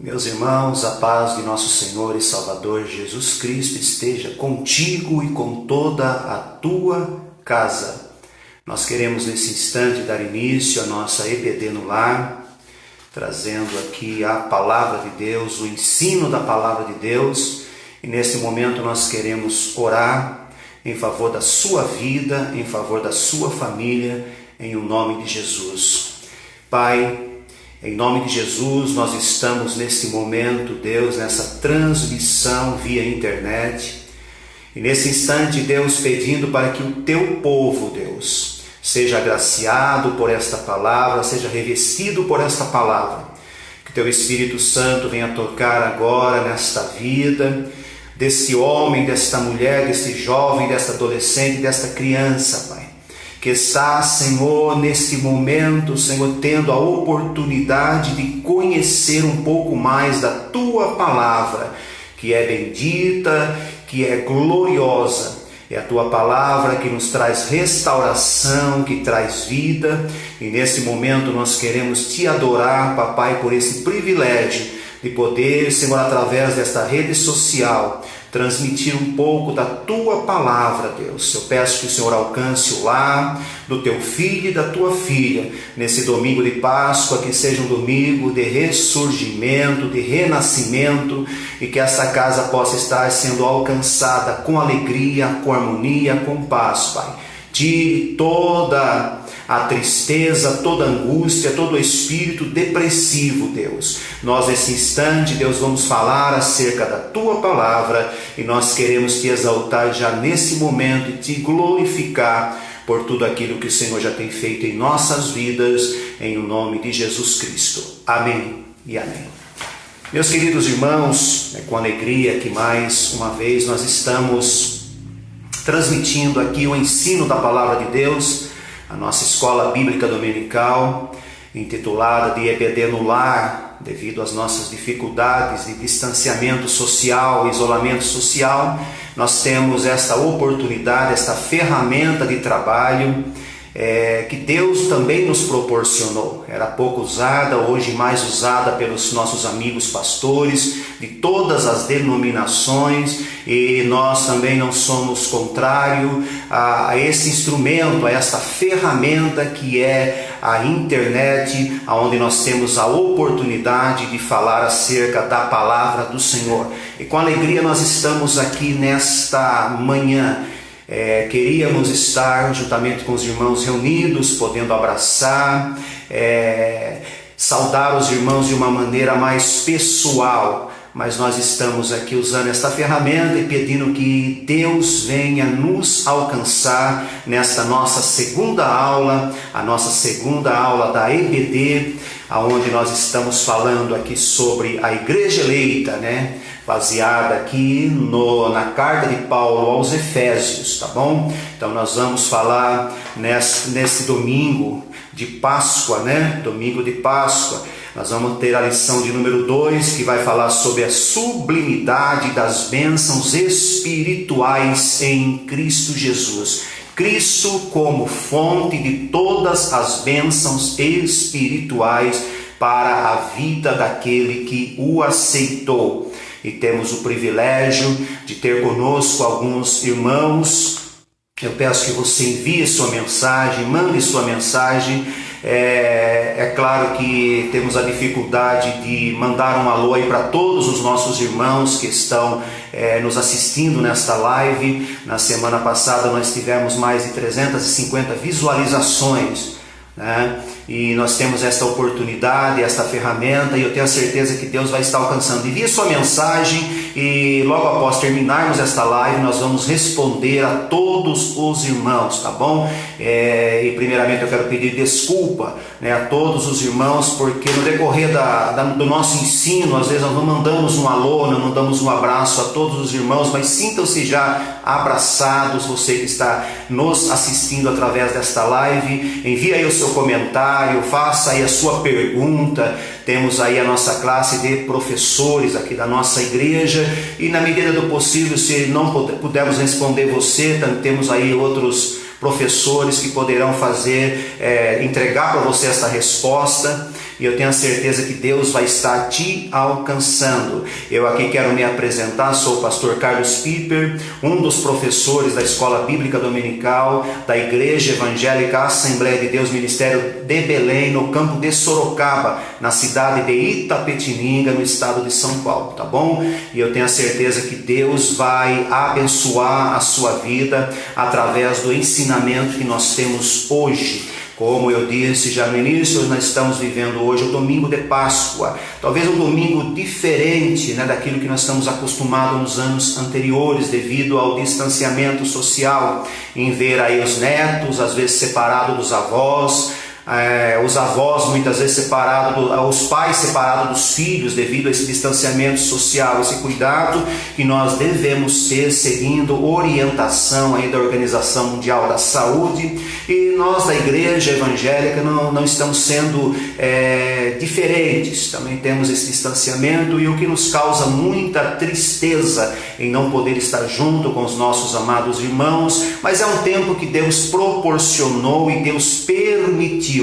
Meus irmãos, a paz de nosso Senhor e Salvador Jesus Cristo esteja contigo e com toda a tua casa. Nós queremos nesse instante dar início à nossa EBD no Lar, trazendo aqui a Palavra de Deus, o ensino da Palavra de Deus. E nesse momento nós queremos orar em favor da sua vida, em favor da sua família, em o nome de Jesus. Pai, em nome de Jesus, nós estamos nesse momento, Deus, nessa transmissão via internet. E nesse instante, Deus, pedindo para que o teu povo, Deus, seja agraciado por esta palavra, seja revestido por esta palavra. Que teu Espírito Santo venha tocar agora nesta vida, desse homem, desta mulher, desse jovem, desta adolescente, desta criança, Pai. Que está, Senhor, neste momento, Senhor, tendo a oportunidade de conhecer um pouco mais da Tua Palavra, que é bendita, que é gloriosa. É a Tua Palavra que nos traz restauração, que traz vida. E nesse momento nós queremos Te adorar, Papai, por esse privilégio de poder, Senhor, através desta rede social, transmitir um pouco da Tua Palavra, Deus. Eu peço que o Senhor alcance o lar do Teu filho e da Tua filha, nesse domingo de Páscoa, que seja um domingo de ressurgimento, de renascimento, e que essa casa possa estar sendo alcançada com alegria, com harmonia, com paz, Pai. Tire toda a tristeza, toda a angústia, todo o espírito depressivo, Deus. Nós nesse instante, Deus, vamos falar acerca da Tua Palavra e nós queremos Te exaltar já nesse momento e Te glorificar por tudo aquilo que o Senhor já tem feito em nossas vidas, em nome de Jesus Cristo. Amém e amém. Meus queridos irmãos, é com alegria que mais uma vez nós estamos transmitindo aqui o ensino da Palavra de Deus, a nossa escola bíblica dominical, intitulada de EBD no Lar, devido às nossas dificuldades de distanciamento social, isolamento social. Nós temos esta oportunidade, esta ferramenta de trabalho que Deus também nos proporcionou. Era pouco usada, hoje mais usada pelos nossos amigos pastores de todas as denominações, e nós também não somos contrário a esse instrumento, a esta ferramenta que é a internet, onde nós temos a oportunidade de falar acerca da Palavra do Senhor. E com alegria nós estamos aqui nesta manhã. Queríamos estar juntamente com os irmãos reunidos, podendo abraçar, saudar os irmãos de uma maneira mais pessoal, mas nós estamos aqui usando esta ferramenta e pedindo que Deus venha nos alcançar nesta nossa segunda aula, a nossa segunda aula da EBD, onde nós estamos falando aqui sobre a igreja eleita, baseada aqui na carta de Paulo aos Efésios, tá bom? Então nós vamos falar nesse domingo de Páscoa, Domingo de Páscoa. Nós vamos ter a lição de número 2, que vai falar sobre a sublimidade das bênçãos espirituais em Cristo Jesus. Cristo como fonte de todas as bênçãos espirituais para a vida daquele que o aceitou. E temos o privilégio de ter conosco alguns irmãos. Eu peço que você envie sua mensagem, mande sua mensagem. É claro que temos a dificuldade de mandar um alô aí para todos os nossos irmãos que estão nos assistindo nesta live. Na semana passada nós tivemos mais de 350 visualizações, E nós temos esta oportunidade, esta ferramenta, e eu tenho a certeza que Deus vai estar alcançando. Envie sua mensagem e logo após terminarmos esta live nós vamos responder a todos os irmãos, tá bom? E primeiramente eu quero pedir desculpa a todos os irmãos, porque no decorrer do nosso ensino, às vezes nós não mandamos um alô, não mandamos um abraço a todos os irmãos, mas sintam-se já abraçados, você que está nos assistindo através desta live. Envie aí o seu comentário, faça aí a sua pergunta. Temos aí a nossa classe de professores aqui da nossa igreja, e na medida do possível, se não pudermos responder você, temos aí outros professores que poderão entregar para você essa resposta. e eu tenho a certeza que Deus vai estar te alcançando. Eu aqui quero me apresentar, sou o pastor Carlos Piper, um dos professores da Escola Bíblica Dominical da Igreja Evangélica Assembleia de Deus Ministério de Belém, no campo de Sorocaba, na cidade de Itapetininga, no estado de São Paulo, tá bom? E eu tenho a certeza que Deus vai abençoar a sua vida através do ensinamento que nós temos hoje. Como eu disse já no início, nós estamos vivendo hoje o domingo de Páscoa, talvez um domingo diferente, daquilo que nós estamos acostumados nos anos anteriores, devido ao distanciamento social, em ver aí os netos, às vezes separados dos avós, os avós muitas vezes separados, os pais separados dos filhos devido a esse distanciamento social, esse cuidado que nós devemos ter seguindo orientação aí da Organização Mundial da Saúde. E nós da Igreja Evangélica não estamos sendo diferentes, também temos esse distanciamento, e o que nos causa muita tristeza em não poder estar junto com os nossos amados irmãos, mas é um tempo que Deus proporcionou e Deus permitiu.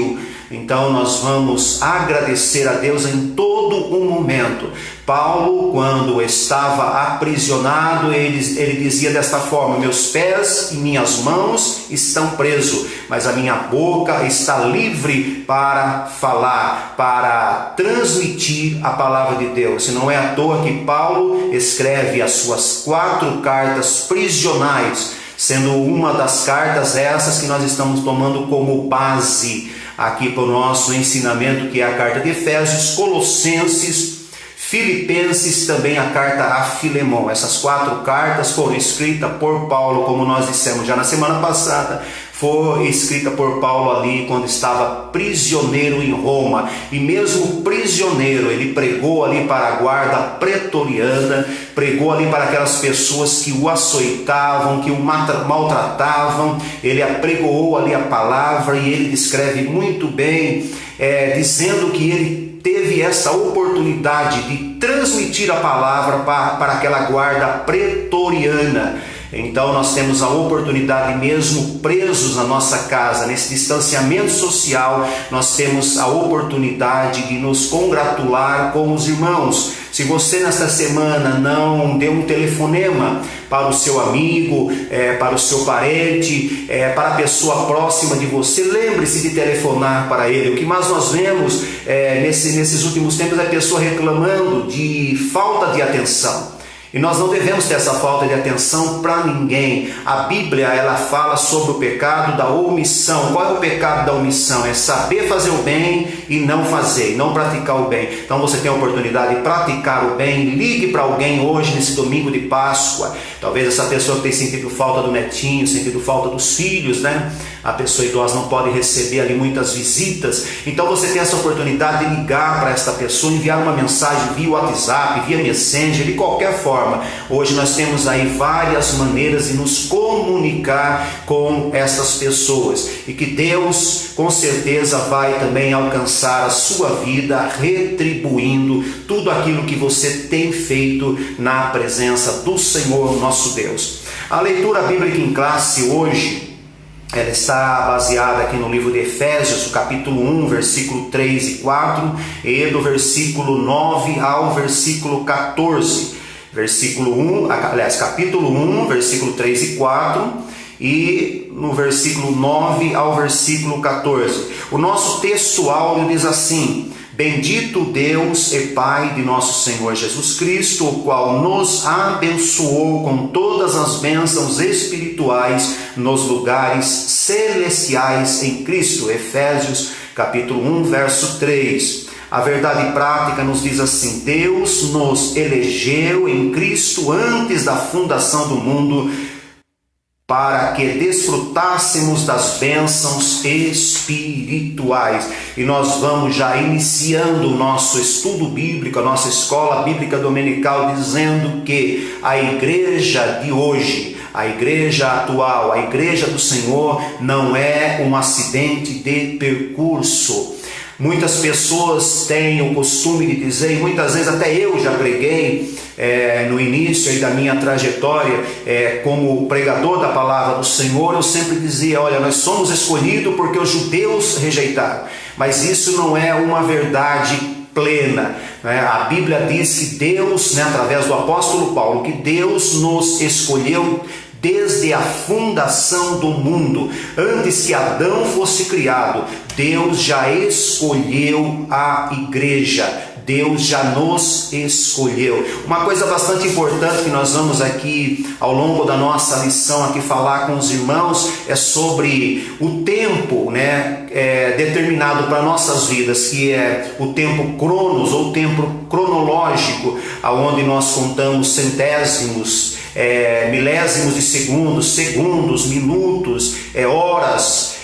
Então nós vamos agradecer a Deus em todo o momento. Paulo, quando estava aprisionado, ele dizia desta forma: meus pés e minhas mãos estão presos, mas a minha boca está livre para falar, para transmitir a palavra de Deus. E não é à toa que Paulo escreve as suas 4 cartas prisionais, sendo uma das cartas essas que nós estamos tomando como base aqui para o nosso ensinamento, que é a carta de Efésios, Colossenses, Filipenses, também a carta a Filemão. Essas 4 cartas foram escritas por Paulo, como nós dissemos já na semana passada. Foi escrita por Paulo ali quando estava prisioneiro em Roma, e mesmo prisioneiro ele pregou ali para a guarda pretoriana, pregou ali para aquelas pessoas que o açoitavam, que o maltratavam. Ele apregoou ali a palavra, e ele descreve muito bem, dizendo que ele teve essa oportunidade de transmitir a palavra para aquela guarda pretoriana. Então nós temos a oportunidade, mesmo presos na nossa casa, nesse distanciamento social, nós temos a oportunidade de nos congratular com os irmãos. Se você nesta semana não deu um telefonema para o seu amigo, para o seu parente, para a pessoa próxima de você, lembre-se de telefonar para ele. O que mais nós vemos nesses últimos tempos é a pessoa reclamando de falta de atenção. E nós não devemos ter essa falta de atenção para ninguém. A Bíblia, ela fala sobre o pecado da omissão. Qual é o pecado da omissão? É saber fazer o bem e não fazer, e não praticar o bem. Então você tem a oportunidade de praticar o bem. Ligue para alguém hoje, nesse domingo de Páscoa. Talvez essa pessoa que tem sentido falta do netinho, sentido falta dos filhos, A pessoa idosa não pode receber ali muitas visitas. Então você tem essa oportunidade de ligar para esta pessoa, enviar uma mensagem via WhatsApp, via Messenger, de qualquer forma. Hoje nós temos aí várias maneiras de nos comunicar com essas pessoas, e que Deus com certeza vai também alcançar a sua vida, retribuindo tudo aquilo que você tem feito na presença do Senhor nosso Deus. A leitura bíblica em classe hoje, ela está baseada aqui no livro de Efésios, capítulo 1, versículo 3 e 4, e do versículo 9 ao versículo 14. Capítulo 1, versículo 3 e 4, e no versículo 9 ao versículo 14. O nosso texto áureo diz assim: bendito Deus e Pai de nosso Senhor Jesus Cristo, o qual nos abençoou com todas as bênçãos espirituais nos lugares celestiais em Cristo. Efésios capítulo 1, verso 3. A verdade prática nos diz assim: Deus nos elegeu em Cristo antes da fundação do mundo, para que desfrutássemos das bênçãos espirituais. E nós vamos já iniciando o nosso estudo bíblico, a nossa escola bíblica dominical, dizendo que a igreja de hoje, a igreja atual, a igreja do Senhor, não é um acidente de percurso. Muitas pessoas têm o costume de dizer, e muitas vezes até eu já preguei no início aí da minha trajetória como pregador da palavra do Senhor, eu sempre dizia: olha, nós somos escolhidos porque os judeus rejeitaram. mas isso não é uma verdade plena. A Bíblia diz que Deus, através do apóstolo Paulo, que Deus nos escolheu desde a fundação do mundo. Antes que Adão fosse criado, Deus já escolheu a igreja. Deus já nos escolheu. Uma coisa bastante importante que nós vamos aqui ao longo da nossa lição aqui falar com os irmãos é sobre o tempo, determinado para nossas vidas, que é o tempo cronos ou tempo cronológico, aonde nós contamos centésimos, milésimos de segundos, minutos, horas,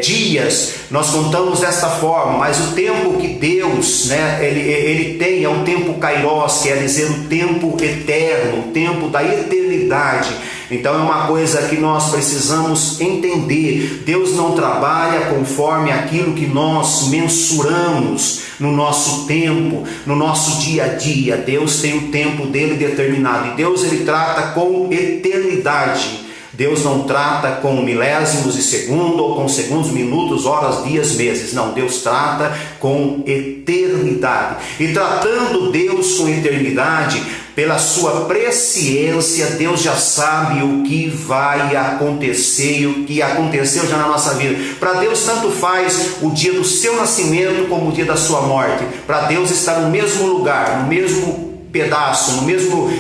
dias. Nós contamos desta forma, mas o tempo que Deus, ele tem é o tempo kairos, quer dizer, o tempo eterno, o tempo da eternidade. Então é uma coisa que nós precisamos entender. Deus não trabalha conforme aquilo que nós mensuramos no nosso tempo, no nosso dia a dia. Deus tem o tempo dele determinado, e Deus ele trata com eternidade. Deus não trata com milésimos de segundo ou com segundos, minutos, horas, dias, meses. Não, Deus trata com eternidade. E tratando Deus com eternidade, pela sua presciência, Deus já sabe o que vai acontecer e o que aconteceu já na nossa vida. Para Deus tanto faz o dia do seu nascimento como o dia da sua morte. Para Deus está no mesmo lugar, no mesmo pedaço, no mesmo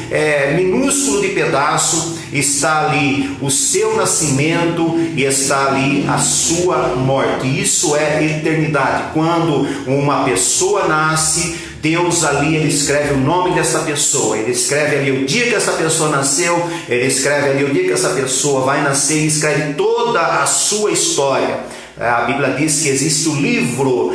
minúsculo de pedaço, está ali o seu nascimento e está ali a sua morte. Isso é eternidade. Quando uma pessoa nasce, Deus ali, ele escreve o nome dessa pessoa, ele escreve ali o dia que essa pessoa nasceu, ele escreve ali o dia que essa pessoa vai nascer, e escreve toda a sua história. A Bíblia diz que existe um livro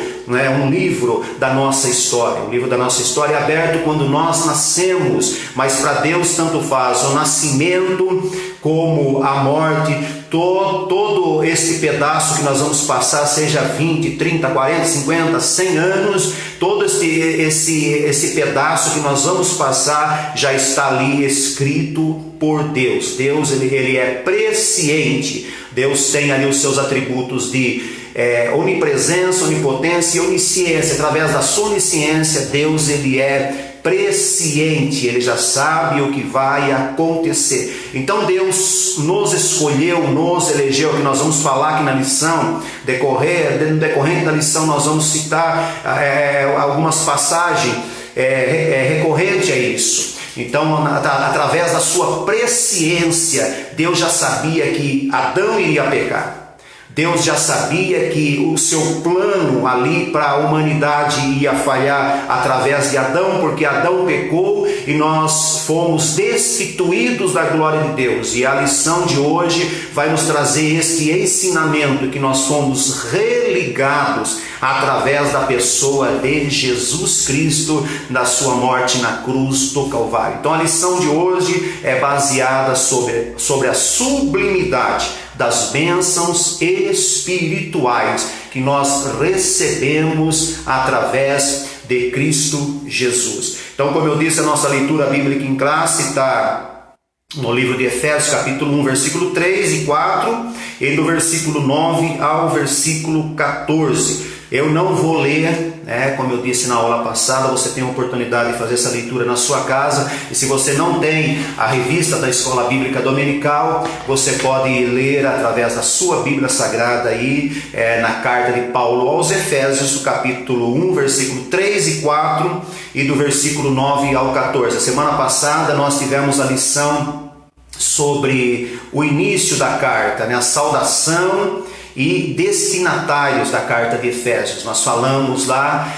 da nossa história. O livro da nossa história é aberto quando nós nascemos, mas para Deus tanto faz o nascimento como a morte. Todo esse pedaço que nós vamos passar, seja 20, 30, 40, 50, 100 anos, todo esse pedaço que nós vamos passar já está ali escrito por Deus. Deus ele é presciente. Deus tem ali os seus atributos de onipresença, onipotência e onisciência. Através da sua onisciência, Deus ele é presciente, ele já sabe o que vai acontecer. Então Deus nos escolheu, nos elegeu, que nós vamos falar aqui na lição, decorrente da lição nós vamos citar algumas passagens recorrente a isso. Então, através da sua presciência, Deus já sabia que Adão iria pecar. Deus já sabia que o seu plano ali para a humanidade ia falhar através de Adão, porque Adão pecou e nós fomos destituídos da glória de Deus. E a lição de hoje vai nos trazer este ensinamento, que nós fomos religados através da pessoa de Jesus Cristo, da sua morte na cruz do Calvário. Então a lição de hoje é baseada sobre a sublimidade das bênçãos espirituais que nós recebemos através de Cristo Jesus. Então, como eu disse, a nossa leitura bíblica em classe está no livro de Efésios, capítulo 1, versículo 3 e 4, e do versículo 9 ao versículo 14. Eu não vou ler, como eu disse na aula passada, você tem a oportunidade de fazer essa leitura na sua casa. E se você não tem a revista da Escola Bíblica Dominical, você pode ler através da sua Bíblia Sagrada aí, na carta de Paulo aos Efésios, do capítulo 1, versículo 3 e 4, e do versículo 9 ao 14. A semana passada nós tivemos a lição sobre o início da carta, a saudação e destinatários da carta de Efésios. Nós falamos lá,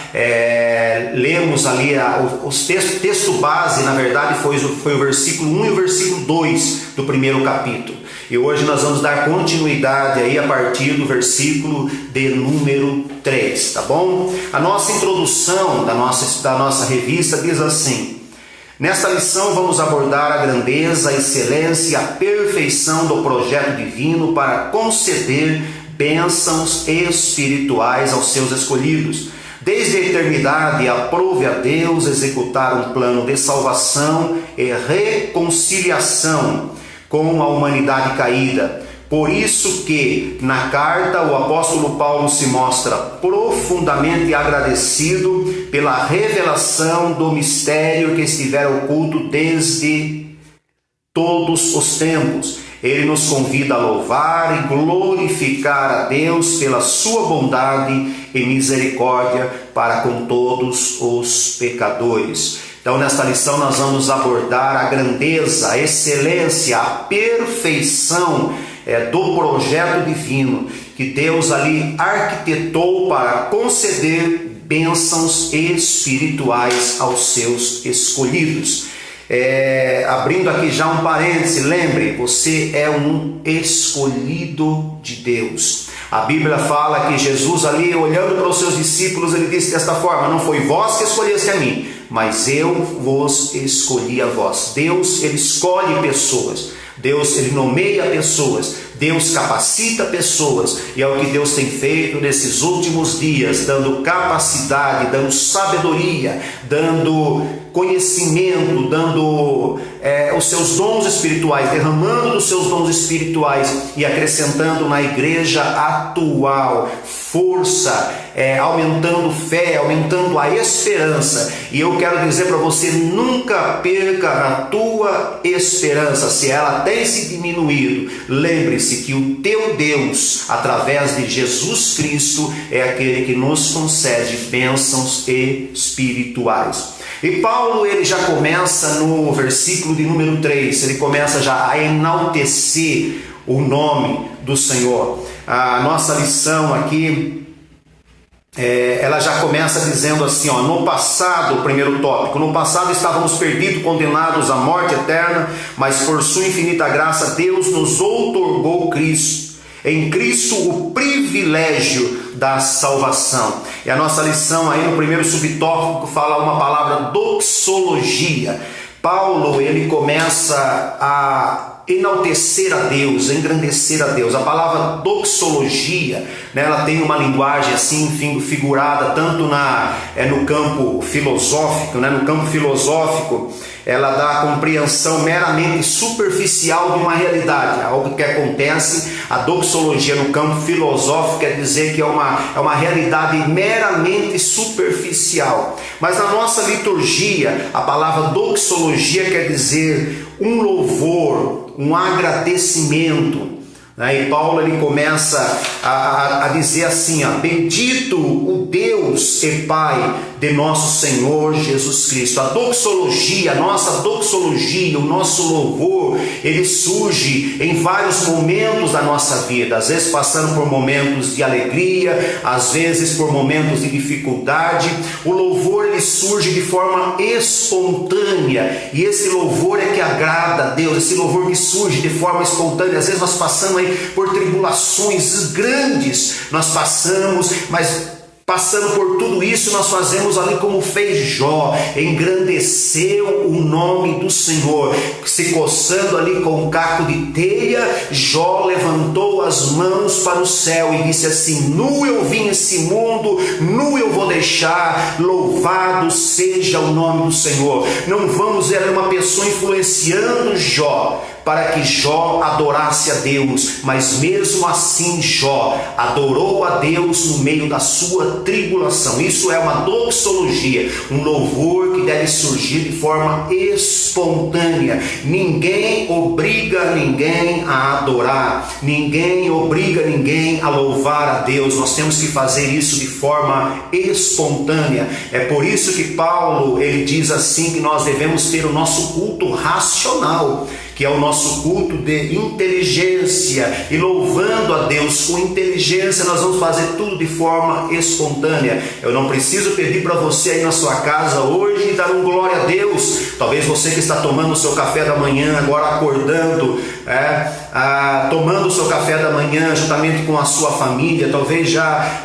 lemos ali os texto base, na verdade foi o versículo 1 e o versículo 2 do primeiro capítulo. E hoje nós vamos dar continuidade aí a partir do versículo de número 3, tá bom? A nossa introdução da nossa revista diz assim: nesta lição vamos abordar a grandeza, a excelência e a perfeição do projeto divino para conceder bênçãos espirituais aos seus escolhidos. Desde a eternidade, aprove a Deus executar um plano de salvação e reconciliação com a humanidade caída, Por isso que na carta o apóstolo Paulo se mostra profundamente agradecido pela revelação do mistério que estivera oculto desde todos os tempos. Ele nos convida a louvar e glorificar a Deus pela sua bondade e misericórdia para com todos os pecadores. Então, nesta lição nós vamos abordar a grandeza, a excelência, a perfeição do projeto divino que Deus ali arquitetou para conceder bênçãos espirituais aos seus escolhidos. Abrindo aqui já um parêntese, lembre, você é um escolhido de Deus. A Bíblia fala que Jesus ali, olhando para os seus discípulos, ele disse desta forma: não foi vós que escolheste a mim, mas eu vos escolhi a vós. Deus, ele escolhe pessoas. Deus, ele nomeia pessoas. Deus capacita pessoas. E é o que Deus tem feito nesses últimos dias, dando capacidade, dando sabedoria, dando conhecimento, dando os seus dons espirituais, derramando os seus dons espirituais e acrescentando na igreja atual força, aumentando fé, aumentando a esperança. E eu quero dizer para você: nunca perca a tua esperança. Se ela tem se diminuído, lembre-se que o teu Deus, através de Jesus Cristo, é aquele que nos concede bênçãos espirituais. E Paulo, ele já começa no versículo de número 3, ele começa já a enaltecer o nome do Senhor. A nossa lição aqui, ela já começa dizendo assim, no passado, o primeiro tópico: no passado estávamos perdidos, condenados à morte eterna, mas por sua infinita graça Deus nos outorgou Cristo. Em Cristo o privilégio da salvação. E a nossa lição aí no primeiro subtópico fala uma palavra: doxologia. Paulo, ele começa a enaltecer a Deus, engrandecer a Deus. A palavra doxologia, ela tem uma linguagem assim figurada tanto no campo filosófico, no campo filosófico ela dá a compreensão meramente superficial de uma realidade, algo que acontece. A doxologia no campo filosófico quer dizer que é uma realidade meramente superficial. Mas na nossa liturgia, a palavra doxologia quer dizer um louvor, um agradecimento. E Paulo, ele começa a dizer assim: bendito o Deus e Pai de nosso Senhor Jesus Cristo. A doxologia, a nossa doxologia, o nosso louvor, ele surge em vários momentos da nossa vida, às vezes passando por momentos de alegria, às vezes por momentos de dificuldade. O louvor, ele surge de forma espontânea, e esse louvor é que agrada a Deus, esse louvor que surge de forma espontânea. Às vezes nós passamos por tribulações grandes, nós passamos, mas passando por tudo isso, nós fazemos ali como fez Jó, engrandeceu o nome do Senhor, se coçando ali com um caco de telha. Jó levantou as mãos para o céu e disse assim: nu eu vim esse mundo, nu eu vou deixar, louvado seja o nome do Senhor. Não vamos ver uma pessoa influenciando Jó para que Jó adorasse a Deus, mas mesmo assim Jó adorou a Deus no meio da sua tribulação. Isso é uma doxologia, um louvor que deve surgir de forma espontânea. Ninguém obriga ninguém a adorar, ninguém obriga ninguém a louvar a Deus. Nós temos que fazer isso de forma espontânea. É por isso que Paulo, ele diz assim, que nós devemos ter o nosso culto racional, que é o nosso culto de inteligência, e louvando a Deus com inteligência nós vamos fazer tudo de forma espontânea. Eu não preciso pedir para você aí na sua casa hoje dar um glória a Deus. Talvez você que está tomando o seu café da manhã, agora acordando, tomando o seu café da manhã juntamente com a sua família, talvez já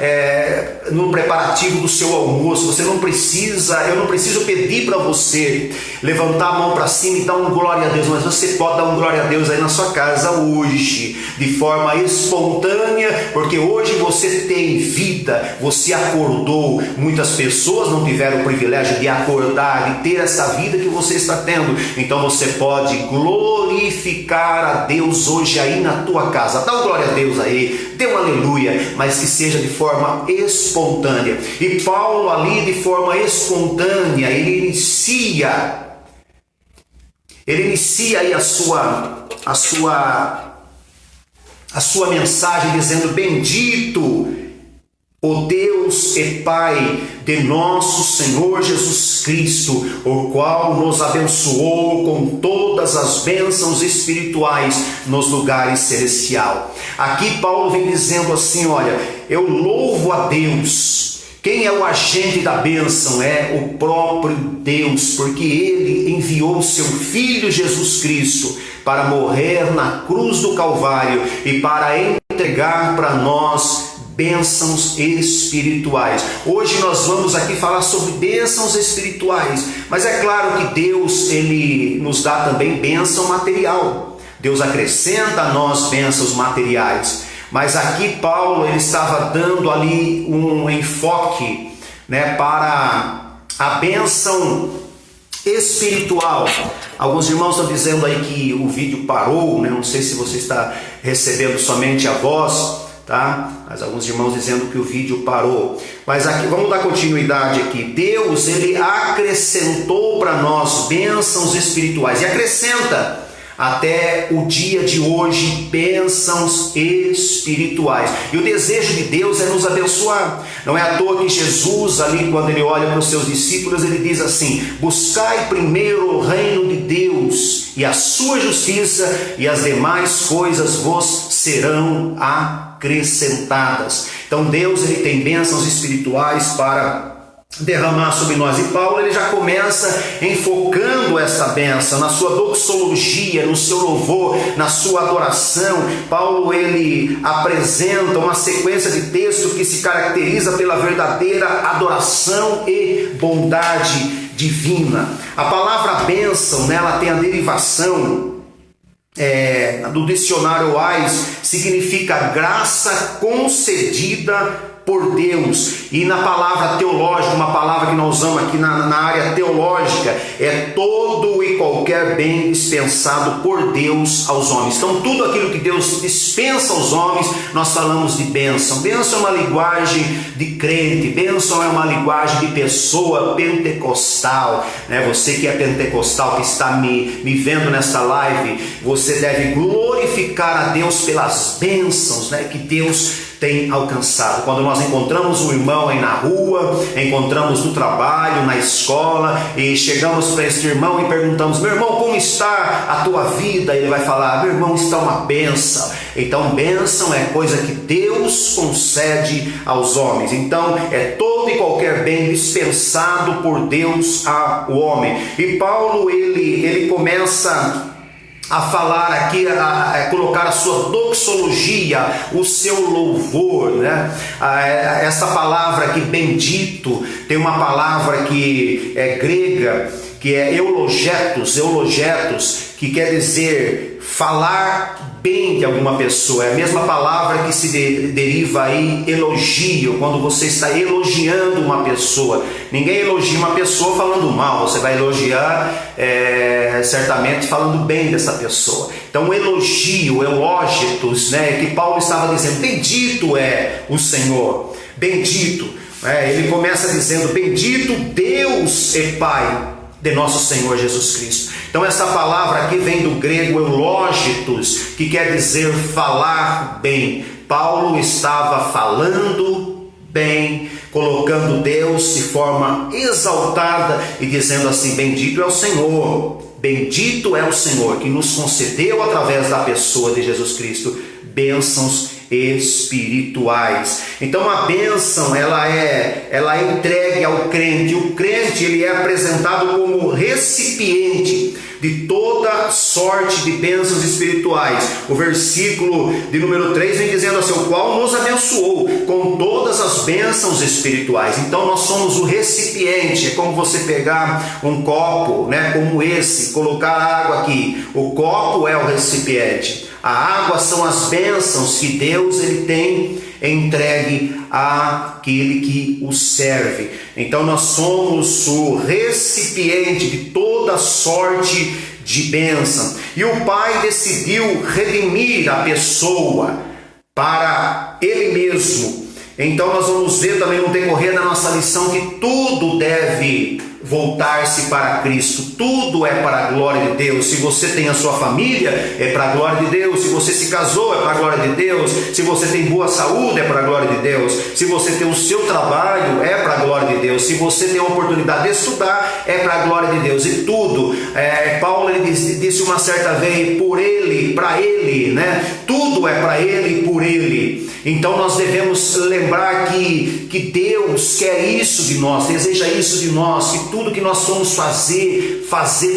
no preparativo do seu almoço, eu não preciso pedir para você levantar a mão para cima e dar um glória a Deus, mas você pode dar um glória a Deus aí na sua casa hoje, de forma espontânea, porque hoje você tem vida, você acordou. Muitas pessoas não tiveram o privilégio de acordar, de ter essa vida que você está tendo. Então você pode glorificar a Deus hoje aí na tua casa. Dá glória a Deus aí, dê um aleluia, mas que seja de forma espontânea. E Paulo ali, de forma espontânea, ele inicia aí a sua mensagem dizendo: bendito o Deus e Pai de nosso Senhor Jesus Cristo, o qual nos abençoou com todas as bênçãos espirituais nos lugares celestiais. Aqui Paulo vem dizendo assim: olha, eu louvo a Deus. Quem é o agente da bênção? É o próprio Deus, porque Ele enviou seu Filho Jesus Cristo para morrer na cruz do Calvário e para entregar para nós bênçãos espirituais. Hoje nós vamos aqui falar sobre bênçãos espirituais, mas é claro que Deus, Ele nos dá também bênção material. Deus acrescenta a nós bênçãos materiais. Mas aqui Paulo, ele estava dando ali um enfoque, né, para a bênção espiritual. Alguns irmãos estão dizendo aí que o vídeo parou, né? Não sei se você está recebendo somente a voz, tá? Mas alguns irmãos dizendo que o vídeo parou. Mas aqui, vamos dar continuidade aqui. Deus, ele acrescentou para nós bênçãos espirituais e acrescenta até o dia de hoje bênçãos espirituais. E o desejo de Deus é nos abençoar. Não é à toa que Jesus, ali quando ele olha para os seus discípulos, ele diz assim: buscai primeiro o reino de Deus e a sua justiça, e as demais coisas vos serão acrescentadas. Então Deus, ele tem bênçãos espirituais para derramar sobre nós. E Paulo, ele já começa enfocando essa bênção na sua doxologia, no seu louvor, na sua adoração. Paulo, ele apresenta uma sequência de textos que se caracteriza pela verdadeira adoração e bondade divina. A palavra bênção, né, ela tem a derivação do dicionário Wise, significa graça concedida por Deus. E na palavra teológica, uma palavra que nós usamos aqui na área teológica, é todo e qualquer bem dispensado por Deus aos homens. Então tudo aquilo que Deus dispensa aos homens, nós falamos de bênção. Bênção é uma linguagem de crente, bênção é uma linguagem de pessoa pentecostal, né? Você que é pentecostal, que está me vendo nesta live, você deve glorificar a Deus pelas bênçãos, né, que Deus tem alcançado. Quando nós encontramos um irmão aí na rua, encontramos no trabalho, na escola, e chegamos para este irmão e perguntamos: meu irmão, como está a tua vida? Ele vai falar: meu irmão, está uma bênção. Então bênção é coisa que Deus concede aos homens. Então é todo e qualquer bem dispensado por Deus ao homem. E Paulo, ele começa a falar aqui, a colocar a sua doxologia, o seu louvor, né? Essa palavra aqui, bendito, tem uma palavra que é grega, que é eulogetos, que quer dizer falar bem de alguma pessoa. É a mesma palavra que se deriva aí elogio, quando você está elogiando uma pessoa. Ninguém elogia uma pessoa falando mal, você vai elogiar certamente falando bem dessa pessoa. Então elogio, eulógetos, né, que Paulo estava dizendo: bendito é o Senhor, bendito. Ele começa dizendo: bendito Deus e Pai de nosso Senhor Jesus Cristo. Então essa palavra aqui vem do grego eulógetos, que quer dizer falar bem. Paulo estava falando bem, colocando Deus de forma exaltada e dizendo assim: bendito é o Senhor, bendito é o Senhor que nos concedeu através da pessoa de Jesus Cristo bênçãos espirituais. Então a bênção, ela é entregue ao crente. O crente, ele é apresentado como recipiente de toda sorte de bênçãos espirituais. O versículo de número 3 vem dizendo assim: o qual nos abençoou com todas as bênçãos espirituais. Então nós somos o recipiente. É como você pegar um copo, né, como esse, colocar água aqui. O copo é o recipiente. A água são as bênçãos que Deus, ele tem entregue àquele que o serve. Então nós somos o recipiente de toda sorte de bênção. E o Pai decidiu redimir a pessoa para Ele mesmo. Então nós vamos ver também no decorrer da nossa lição que tudo deve voltar-se para Cristo, tudo é para a glória de Deus. Se você tem a sua família, é para a glória de Deus. Se você se casou, é para a glória de Deus. Se você tem boa saúde, é para a glória de Deus. Se você tem o seu trabalho, é para a glória de Deus. Se você tem a oportunidade de estudar, é para a glória de Deus. E tudo, Paulo ele disse uma certa vez, por Ele, para Ele, né? Tudo é para Ele e por Ele. Então nós devemos lembrar que Deus quer isso de nós, deseja isso de nós, que tudo que nós vamos fazer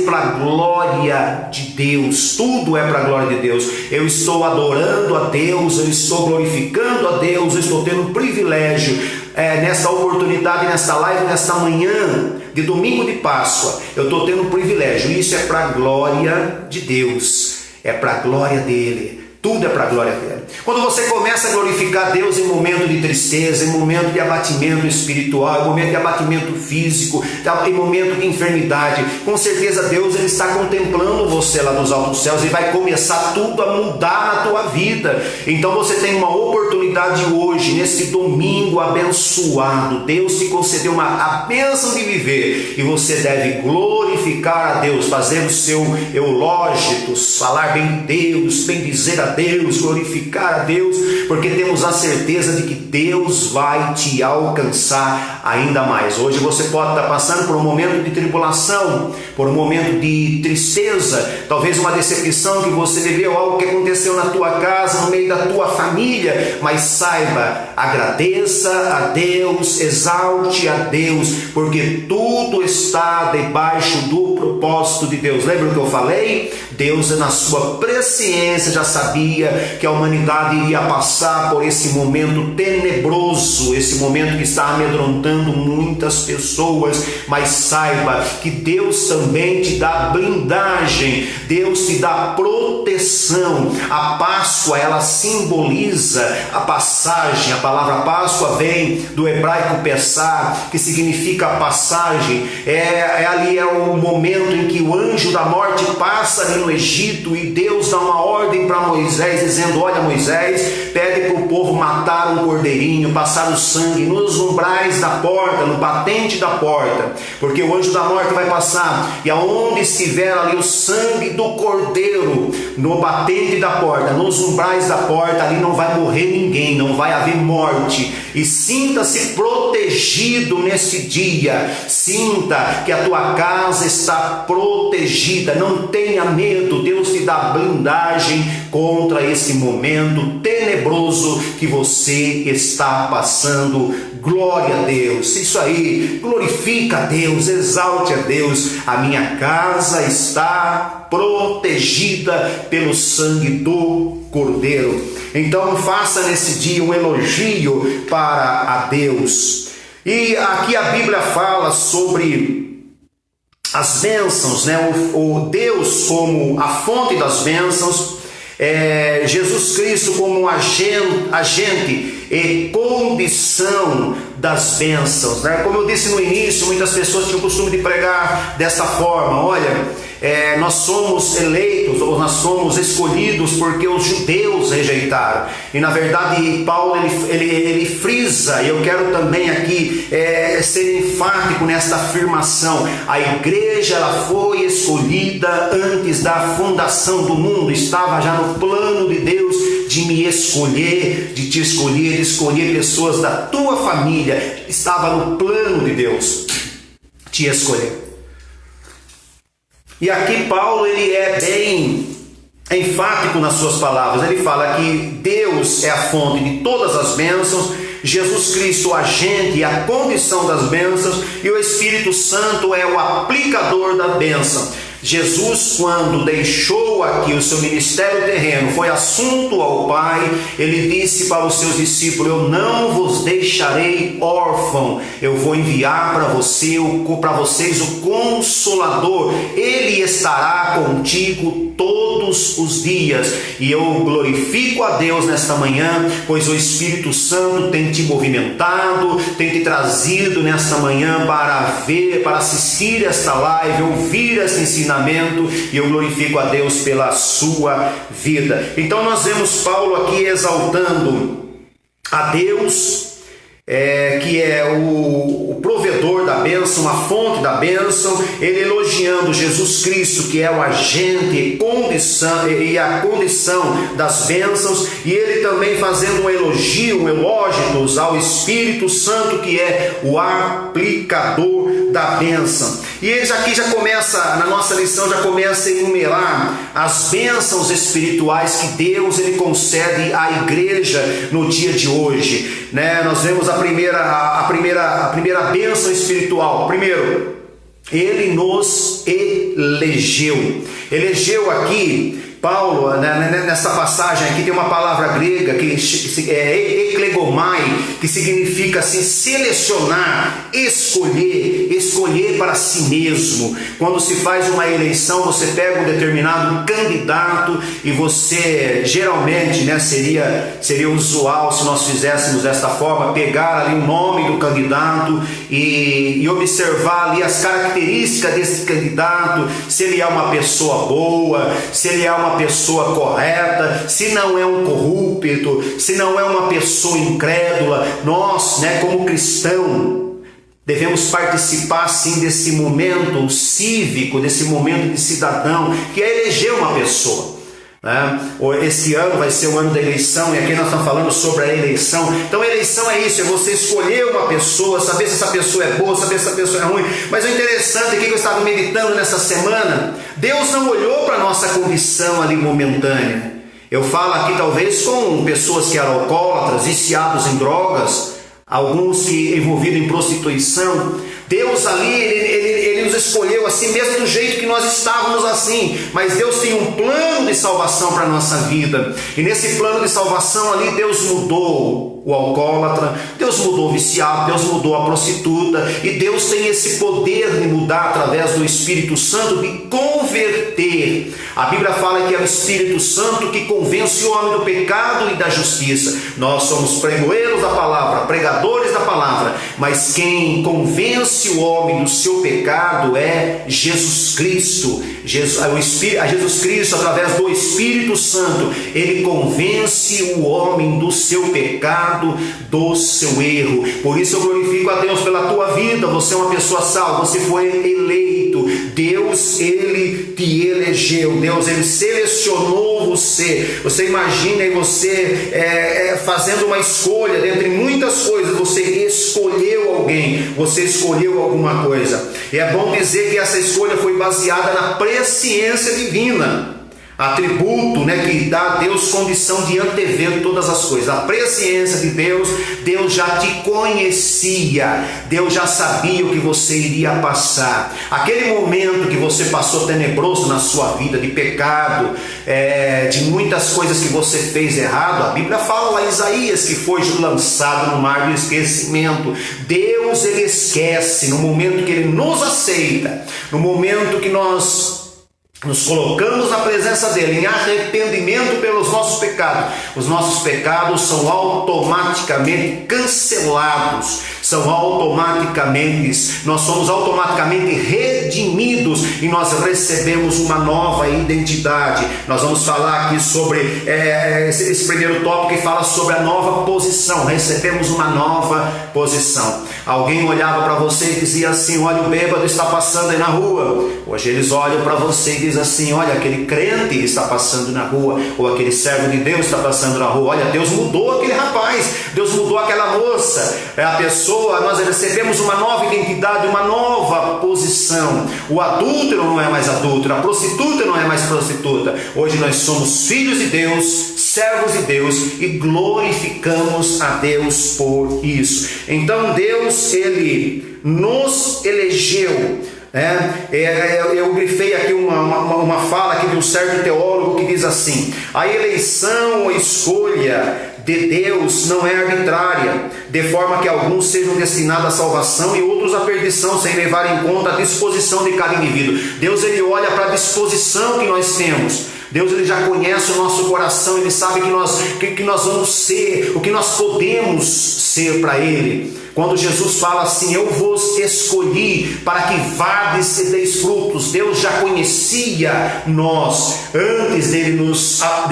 para a glória de Deus. Tudo é para a glória de Deus. Eu estou adorando a Deus, eu estou glorificando a Deus, eu estou tendo um privilégio nessa oportunidade, nessa live, nessa manhã de domingo de Páscoa. Eu estou tendo um privilégio. Isso é para a glória de Deus, é para a glória dele. Tudo é para a glória dele. Quando você começa a glorificar Deus em momento de tristeza, em momento de abatimento espiritual, em momento de abatimento físico, em momento de enfermidade, com certeza Deus ele está contemplando você lá nos altos céus e vai começar tudo a mudar na tua vida. Então você tem uma oportunidade hoje, nesse domingo abençoado. Deus te concedeu a bênção de viver e você deve glorificar a Deus, fazer o seu eulógitos, falar bem de Deus, bendizer a Deus, glorificar a Deus, porque temos a certeza de que Deus vai te alcançar ainda mais. Hoje você pode estar passando por um momento de tribulação, por um momento de tristeza, talvez uma decepção que você viveu, algo que aconteceu na tua casa, no meio da tua família, mas saiba, agradeça a Deus, exalte a Deus, porque tudo está debaixo do propósito de Deus. Lembra o que eu falei? Deus, na sua presciência, já sabia que a humanidade iria passar por esse momento tenebroso, esse momento que está amedrontando muitas pessoas, mas saiba que Deus também te dá blindagem, Deus te dá proteção. A Páscoa, ela simboliza a passagem. A palavra Páscoa vem do hebraico Pessah, que significa passagem. Ali é o momento em que o anjo da morte passa ali no Egito e Deus dá uma ordem para Moisés, dizendo: olha, Moisés, pede para o povo matar um cordeirinho, passar o sangue nos umbrais da porta, no batente da porta, porque o anjo da morte vai passar, e aonde estiver ali o sangue do cordeiro, no batente da porta, nos umbrais da porta, ali não vai morrer ninguém, não vai haver morte. E sinta-se protegido nesse dia, sinta que a tua casa está protegida, não tenha medo. Deus te dá blindagem contra esse momento tenebroso que você está passando. Glória a Deus. Isso aí, glorifica a Deus, exalte a Deus. A minha casa está protegida pelo sangue do Cordeiro. Então faça nesse dia um elogio para a Deus. E aqui a Bíblia fala sobre as bênçãos, né? O Deus como a fonte das bênçãos, Jesus Cristo como agente e condição das bênçãos, né? Como eu disse no início, muitas pessoas tinham o costume de pregar dessa forma: olha, nós somos eleitos, ou nós somos escolhidos porque os judeus rejeitaram. E na verdade Paulo ele frisa, e eu quero também aqui ser enfático nesta afirmação: a igreja ela foi escolhida antes da fundação do mundo, estava já no plano de Deus de me escolher, de te escolher, de escolher pessoas da tua família. Estava no plano de Deus te escolher. E aqui Paulo ele é bem enfático nas suas palavras. Ele fala que Deus é a fonte de todas as bênçãos, Jesus Cristo o agente e a condição das bênçãos, e o Espírito Santo é o aplicador da bênção. Jesus, quando deixou aqui o seu ministério terreno, foi assunto ao Pai, ele disse para os seus discípulos: eu não vos deixarei órfão, eu vou enviar para vocês o Consolador, ele estará contigo todos os dias. E eu glorifico a Deus nesta manhã, pois o Espírito Santo tem te movimentado, tem te trazido nesta manhã para ver, para assistir esta live, ouvir esse ensinamento, e eu glorifico a Deus pela sua vida. Então nós vemos Paulo aqui exaltando a Deus, que é o provedor da bênção, a fonte da bênção, ele elogiando Jesus Cristo, que é o agente e a condição das bênçãos, e ele também fazendo um elogio, elógios ao Espírito Santo, que é o aplicador da bênção. E ele aqui já começa, na nossa lição, já começa a enumerar as bênçãos espirituais que Deus ele concede à igreja no dia de hoje, né? Nós vemos a primeira bênção espiritual. Primeiro, ele nos elegeu. Elegeu aqui, Paulo, nessa passagem aqui tem uma palavra grega que é eklegomai, que significa assim, selecionar, escolher para si mesmo. Quando se faz uma eleição, você pega um determinado candidato e você, geralmente, seria usual, se nós fizéssemos desta forma, pegar ali o nome do candidato e observar ali as características desse candidato, se ele é uma pessoa boa, se ele é uma pessoa correta, se não é um corrupto, se não é uma pessoa incrédula. Nós, como cristão, devemos participar sim desse momento cívico, desse momento de cidadão, que é eleger uma pessoa. Esse ano vai ser o ano da eleição, e aqui nós estamos falando sobre a eleição. Então a eleição é isso, é você escolher uma pessoa, saber se essa pessoa é boa, saber se essa pessoa é ruim. Mas o interessante aqui que eu estava meditando nessa semana, Deus não olhou para a nossa condição ali momentânea. Eu falo aqui talvez com pessoas que eram alcoólatras, viciados em drogas, alguns que envolvidos em prostituição. Deus ali, ele nos escolheu assim mesmo, do jeito que nós estávamos assim, mas Deus tem um plano de salvação para a nossa vida, e nesse plano de salvação ali, Deus mudou o alcoólatra, Deus mudou o viciado, Deus mudou a prostituta, e Deus tem esse poder de mudar através do Espírito Santo, de converter. A Bíblia fala que é o Espírito Santo que convence o homem do pecado e da justiça. Nós somos pregoeiros da palavra, pregadores da palavra, mas quem convence o homem do seu pecado é Jesus Cristo. Jesus Cristo, através do Espírito Santo, ele convence o homem do seu pecado, do seu erro. Por isso eu glorifico a Deus pela tua vida. Você é uma pessoa salva, você foi eleito. Deus, ele te elegeu. Deus, ele selecionou você. Você imagina aí você fazendo uma escolha dentre muitas coisas. Você escolheu alguém, você escolheu alguma coisa. E é bom dizer que essa escolha foi baseada na presciência divina, atributo que dá a Deus condição de antever todas as coisas. A presciência de Deus, Deus já te conhecia, Deus já sabia o que você iria passar. Aquele momento que você passou tenebroso na sua vida, de pecado, de muitas coisas que você fez errado, a Bíblia fala lá em Isaías que foi lançado no mar do esquecimento. Deus, ele esquece no momento que ele nos aceita, no momento que nós nos colocamos na presença dele em arrependimento pelos nossos pecados. Os nossos pecados são automaticamente cancelados, nós somos automaticamente redimidos, e nós recebemos uma nova identidade. Nós vamos falar aqui sobre esse primeiro tópico que fala sobre a nova posição. Recebemos uma nova posição. Alguém olhava para você e dizia assim: olha, o bêbado está passando aí na rua. Hoje eles olham para você e dizem assim: olha, aquele crente está passando na rua, ou aquele servo de Deus está passando na rua. Olha, Deus mudou aquele rapaz, Deus mudou aquela moça. A pessoa, nós recebemos uma nova identidade, uma nova posição. O adúltero não é mais adúltero, a prostituta não é mais prostituta. Hoje nós somos filhos de Deus, servos de Deus, e glorificamos a Deus por isso. Então Deus, ele nos elegeu. Eu grifei aqui uma fala aqui de um certo teólogo que diz assim: a eleição ou escolha de Deus não é arbitrária. de forma que alguns sejam destinados à salvação e outros à perdição, sem levar em conta a disposição de cada indivíduo. Deus, ele olha para a disposição que nós temos. Deus, ele já conhece o nosso coração, ele sabe que nós vamos ser, o que nós podemos ser para ele. Quando Jesus fala assim, eu vos escolhi para que vades e deis frutos, Deus já conhecia nós, antes dele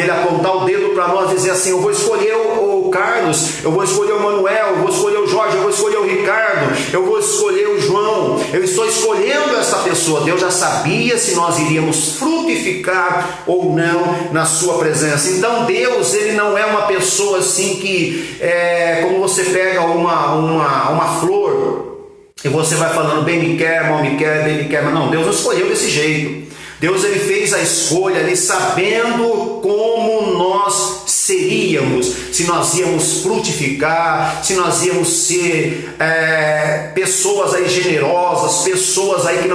apontar o dedo para nós, dizer assim, eu vou escolher o Carlos, eu vou escolher o Manuel, eu vou escolher o Jorge, eu vou escolher o Ricardo, eu vou escolher o João, eu estou escolhendo essa pessoa. Deus já sabia se nós iríamos frutificar ou não na sua presença. Então Deus, ele não é uma pessoa assim que, como você pega uma flor e você vai falando, bem me quer, mal me quer, bem me quer, mas não, Deus não escolheu desse jeito. Deus, ele fez a escolha ali sabendo como nós seríamos, se nós íamos frutificar, se nós íamos ser pessoas aí generosas, pessoas aí que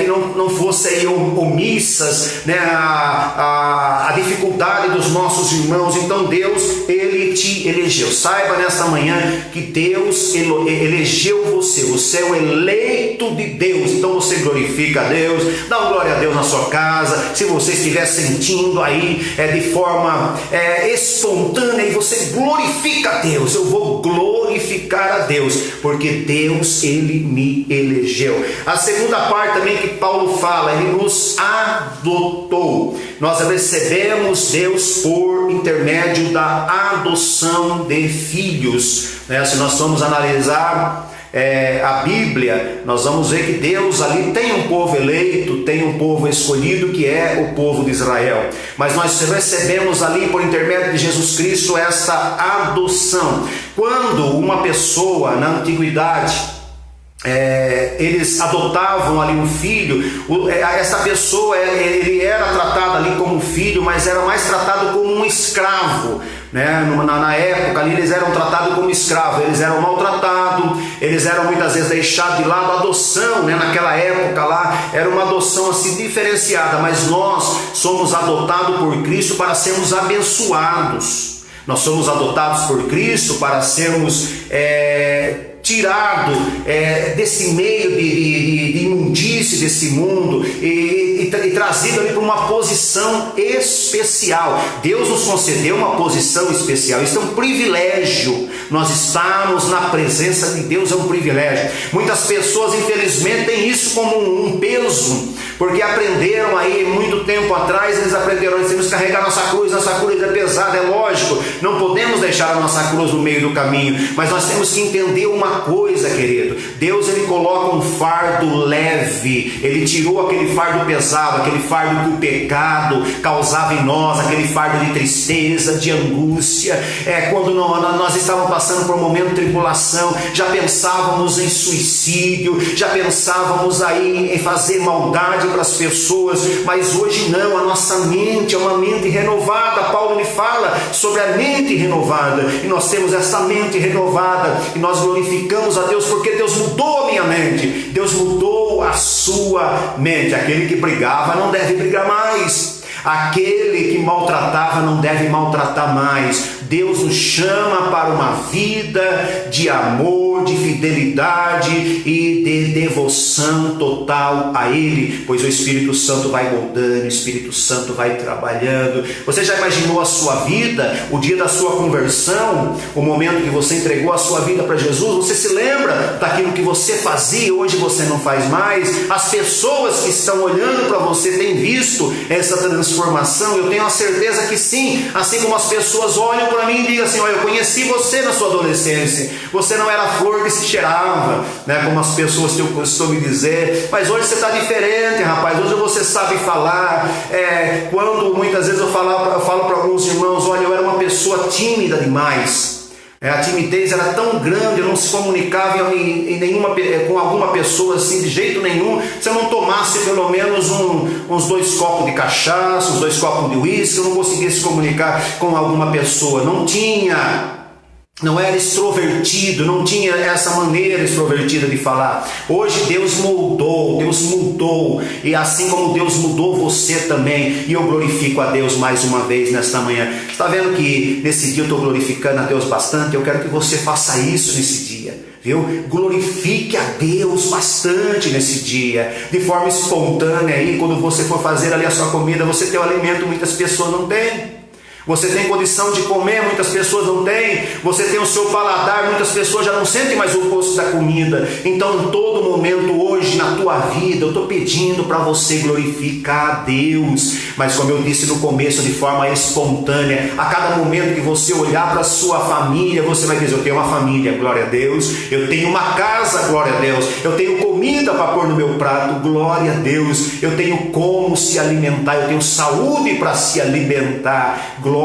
não fossem aí omissas, né, a dificuldade dos nossos irmãos. Então Deus, ele te elegeu. Saiba nesta manhã que Deus elegeu você é o eleito de Deus. Então você glorifica a Deus, dá uma glória a Deus na sua casa. Se você estiver sentindo aí de forma espontânea, e você glorifica a Deus, eu vou glorificar a Deus, porque Deus, ele me elegeu. A segunda parte também que Paulo fala, ele nos adotou. Nós recebemos Deus por intermédio da adoção de filhos, né? Se nós formos analisar a Bíblia, nós vamos ver que Deus ali tem um povo eleito, tem um povo escolhido, que é o povo de Israel, mas nós recebemos ali por intermédio de Jesus Cristo esta adoção. Quando uma pessoa na antiguidade eles adotavam ali um filho, essa pessoa ele era tratado ali como um filho, mas era mais tratado como um escravo, né? Na época ali eles eram tratados como escravos, eles eram maltratados, eles eram muitas vezes deixados de lado. A adoção, né, naquela época lá era uma adoção assim diferenciada, mas nós somos adotados por Cristo para sermos abençoados. Nós somos adotados por Cristo para sermos tirado desse meio de imundície desse mundo e trazido ali para uma posição especial. Deus nos concedeu uma posição especial. Isso é um privilégio. Nós estamos na presença de Deus, é um privilégio. Muitas pessoas, infelizmente, têm isso como um peso, porque aprenderam aí muito tempo atrás, eles aprenderam, nós temos que carregar nossa cruz é pesada, é lógico, não podemos deixar a nossa cruz no meio do caminho, mas nós temos que entender uma coisa, querido. Deus, ele coloca um fardo leve, ele tirou aquele fardo pesado, aquele fardo que o pecado causava em nós, aquele fardo de tristeza, de angústia. Quando nós estávamos passando por um momento de tribulação, já pensávamos em suicídio, já pensávamos aí em fazer maldade para as pessoas, mas hoje não. A nossa mente é uma mente renovada. Paulo me fala sobre a mente renovada, e nós temos essa mente renovada, e nós glorificamos a Deus porque Deus mudou a minha mente, Deus mudou a sua mente. Aquele que brigava não deve brigar mais, aquele que maltratava não deve maltratar mais. Deus nos chama para uma vida de amor, de fidelidade e de devoção total a Ele, pois o Espírito Santo vai moldando, o Espírito Santo vai trabalhando. Você já imaginou a sua vida, o dia da sua conversão, o momento que você entregou a sua vida para Jesus? Você se lembra daquilo que você fazia, hoje você não faz mais? As pessoas que estão olhando para você têm visto essa transformação? Eu tenho a certeza que sim, assim como as pessoas olham para mim e dizem assim: olha, eu conheci você na sua adolescência, você não era a flor que se cheirava, né, como as pessoas têm o costume de dizer, mas hoje você está diferente, rapaz, hoje você sabe falar. Quando muitas vezes eu falo para alguns irmãos: olha, eu era uma pessoa tímida demais, a timidez era tão grande, eu não se comunicava com alguma pessoa assim de jeito nenhum, se eu não tomasse pelo menos uns 2 copos de cachaça, uns 2 copos de uísque, eu não conseguia se comunicar com alguma pessoa. Não tinha não era extrovertido, não tinha essa maneira extrovertida de falar. Hoje Deus mudou, e assim como Deus mudou você também, e eu glorifico a Deus mais uma vez nesta manhã. Está vendo que nesse dia eu estou glorificando a Deus bastante? Eu quero que você faça isso nesse dia, viu? Glorifique a Deus bastante nesse dia, de forma espontânea. Aí quando você for fazer ali a sua comida, você tem o alimento, muitas pessoas não têm. Você tem condição de comer, muitas pessoas não têm. Você tem o seu paladar, muitas pessoas já não sentem mais o gosto da comida. Então, em todo momento hoje na tua vida, eu estou pedindo para você glorificar a Deus. Mas como eu disse no começo, de forma espontânea, a cada momento que você olhar para a sua família, você vai dizer: eu tenho uma família, glória a Deus. Eu tenho uma casa, glória a Deus. Eu tenho comida para pôr no meu prato, glória a Deus. Eu tenho como se alimentar, eu tenho saúde para se alimentar, glória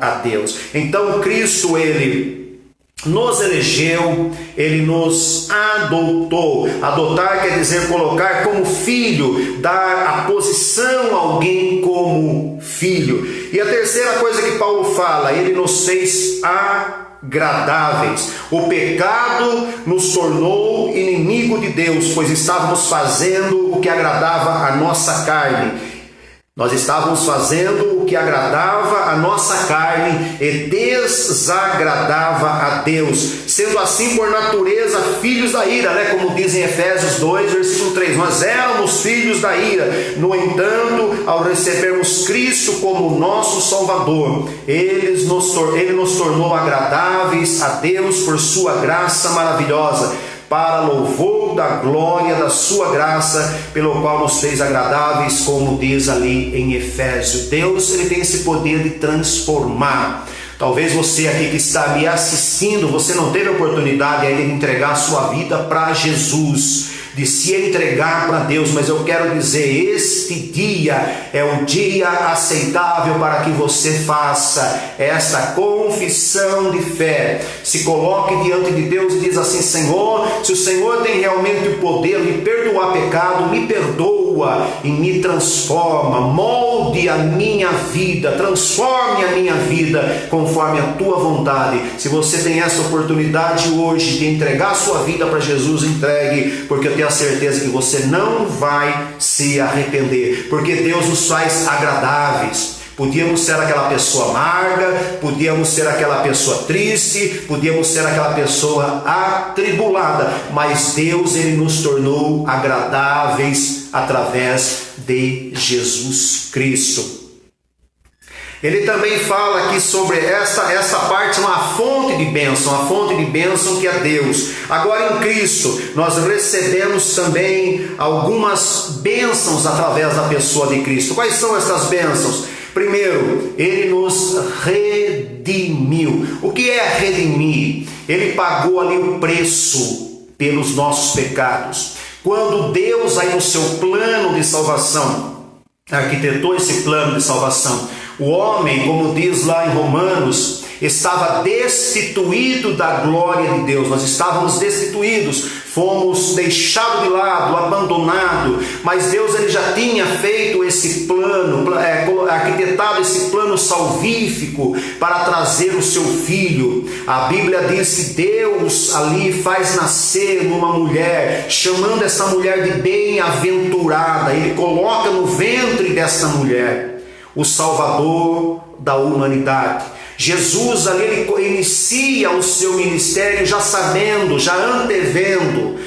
a Deus. Então Cristo, Ele nos elegeu, Ele nos adotou. Adotar quer dizer colocar como filho, dar a posição a alguém como filho. E a terceira coisa que Paulo fala: Ele nos fez agradáveis. O pecado nos tornou inimigo de Deus, pois estávamos fazendo o que agradava a nossa carne. Nós estávamos fazendo o que agradava a nossa carne e desagradava a Deus, sendo assim por natureza filhos da ira, Como diz em Efésios 2, versículo 3, nós éramos filhos da ira. No entanto, ao recebermos Cristo como nosso Salvador, Ele nos tornou agradáveis a Deus por sua graça maravilhosa, para louvor da glória da sua graça, pelo qual nos fez agradáveis, como diz ali em Efésios. Deus, Ele tem esse poder de transformar. Talvez você aqui que está me assistindo, você não teve a oportunidade ainda de entregar a sua vida para Jesus, de se entregar para Deus, mas eu quero dizer, este dia é um dia aceitável para que você faça esta confissão de fé. Se coloque diante de Deus e diz assim: Senhor, se o Senhor tem realmente o poder de perdoar pecado, me perdoa e me transforma, molde a minha vida, transforme a minha vida conforme a tua vontade. Se você tem essa oportunidade hoje de entregar a sua vida para Jesus, entregue, porque eu tenho a certeza que você não vai se arrepender, porque Deus nos faz agradáveis. Podíamos ser aquela pessoa amarga, podíamos ser aquela pessoa triste, podíamos ser aquela pessoa atribulada, mas Deus, Ele nos tornou agradáveis através de Jesus Cristo. Ele também fala aqui sobre essa parte, uma fonte de bênção que é Deus. Agora em Cristo nós recebemos também algumas bênçãos através da pessoa de Cristo. Quais são essas bênçãos? Primeiro, Ele nos redimiu. O que é redimir? Ele pagou ali o preço pelos nossos pecados. Quando Deus, aí no seu plano de salvação, arquitetou esse plano de salvação, o homem, como diz lá em Romanos, estava destituído da glória de Deus. Nós estávamos destituídos, fomos deixados de lado, abandonados, mas Deus, Ele já tinha feito esse plano, arquitetado esse plano salvífico para trazer o seu filho. A Bíblia diz que Deus ali faz nascer uma mulher, chamando essa mulher de bem-aventurada. Ele coloca no ventre dessa mulher o Salvador da humanidade. Jesus ali, Ele inicia o seu ministério já sabendo, já antevendo.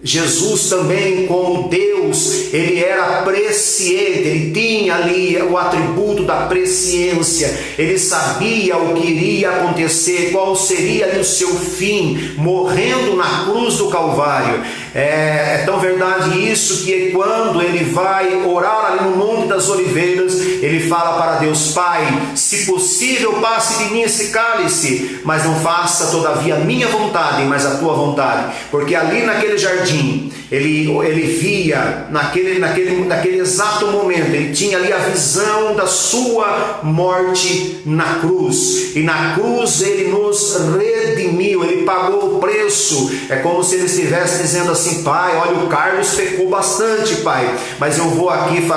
Jesus também, como Deus, Ele era presciente, Ele tinha ali o atributo da presciência. Ele sabia o que iria acontecer, qual seria ali o seu fim, morrendo na cruz do Calvário. É tão verdade isso que quando Ele vai orar ali no Monte das Oliveiras, Ele fala para Deus: Pai, se possível passe de mim esse cálice, mas não faça todavia a minha vontade, mas a tua vontade. Porque ali naquele jardim, ele via, naquele exato momento, ele tinha ali a visão da sua morte na cruz. E na cruz Ele nos redimiu, Ele pagou o preço. É como se Ele estivesse dizendo assim: Pai, olha, o Carlos pecou bastante, Pai, mas eu vou aqui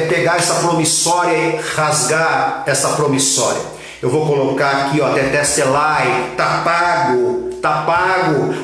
pegar essa promissória e rasgar essa promissória. Eu vou colocar aqui, ó, tetelestai, tá pago,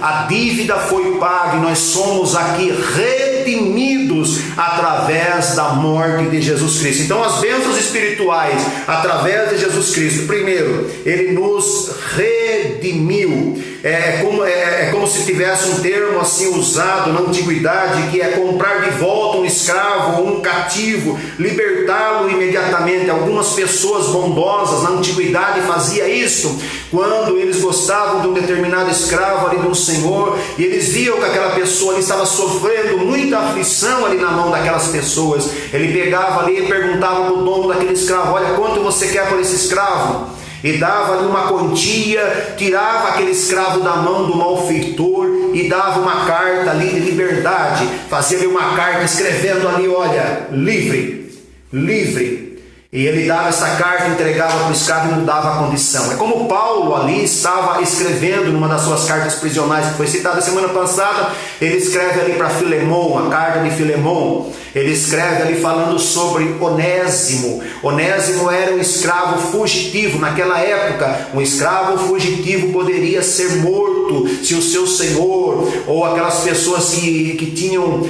a dívida foi paga e nós somos aqui redimidos através da morte de Jesus Cristo. Então as bênçãos espirituais através de Jesus Cristo, primeiro, ele nos redimiu. É como se tivesse um termo assim usado na antiguidade, que é comprar de volta um escravo ou um cativo, libertá-lo imediatamente. Algumas pessoas bondosas na antiguidade faziam isso quando eles gostavam de um determinado escravo ali do Senhor, e eles viam que aquela pessoa ali estava sofrendo muita aflição ali na mão daquelas pessoas. Ele pegava ali e perguntava para o dono daquele escravo: olha, quanto você quer por esse escravo? E dava ali uma quantia, tirava aquele escravo da mão do malfeitor e dava uma carta ali de liberdade, fazia ali uma carta escrevendo ali: olha, livre, livre. E ele dava essa carta, entregava para o escravo e mudava a condição. É como Paulo ali estava escrevendo numa das suas cartas prisionais, que foi citada semana passada. Ele escreve ali para Filemon, a carta de Filemon. Ele escreve ali falando sobre Onésimo. Onésimo era um escravo fugitivo. Naquela época, um escravo fugitivo poderia ser morto se o seu senhor, ou aquelas pessoas que tinham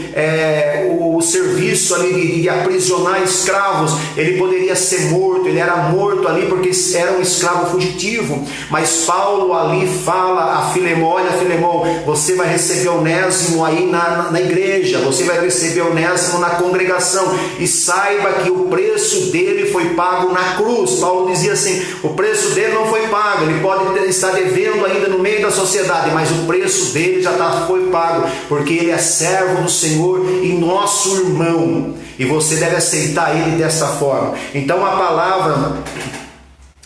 o serviço ali de aprisionar escravos, ele poderia ser morto. Ele era morto ali porque era um escravo fugitivo. Mas Paulo ali fala a Filemon: olha, Filemon, você vai receber Onésimo aí na igreja, você vai receber Onésimo na congregação, e saiba que o preço dele foi pago na cruz. Paulo dizia assim: o preço dele não foi pago, ele pode estar devendo ainda no meio da sociedade, mas o preço dele já foi pago, porque ele é servo do Senhor e nosso irmão, e você deve aceitar ele desta forma. Então a palavra,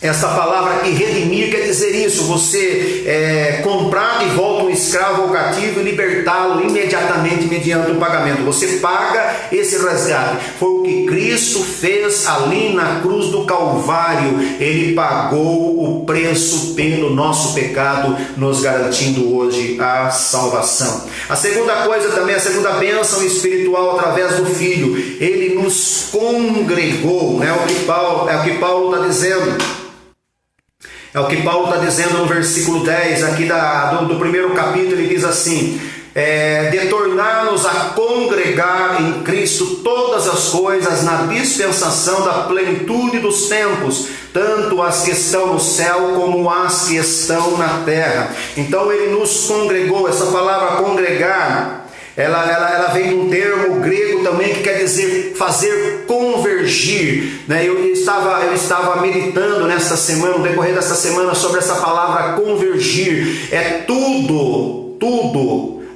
essa palavra aqui, redimir, quer dizer isso: você comprar de volta um escravo ou cativo e libertá-lo imediatamente mediante o pagamento. Você paga esse resgate. Foi o que Cristo fez ali na cruz do Calvário. Ele pagou o preço pelo nosso pecado, nos garantindo hoje a salvação. A segunda coisa também, a segunda bênção espiritual através do Filho, ele nos congregou, né? É o que Paulo está dizendo. É o que Paulo está dizendo no versículo 10 aqui do primeiro capítulo. Ele diz assim: de tornar-nos a congregar em Cristo todas as coisas na dispensação da plenitude dos tempos, tanto as que estão no céu como as que estão na terra. Então ele nos congregou. Essa palavra congregar, ela vem de um termo grego também que quer dizer fazer convergir, né? Eu estava meditando nesta semana, no decorrer desta semana, sobre essa palavra convergir. É tudo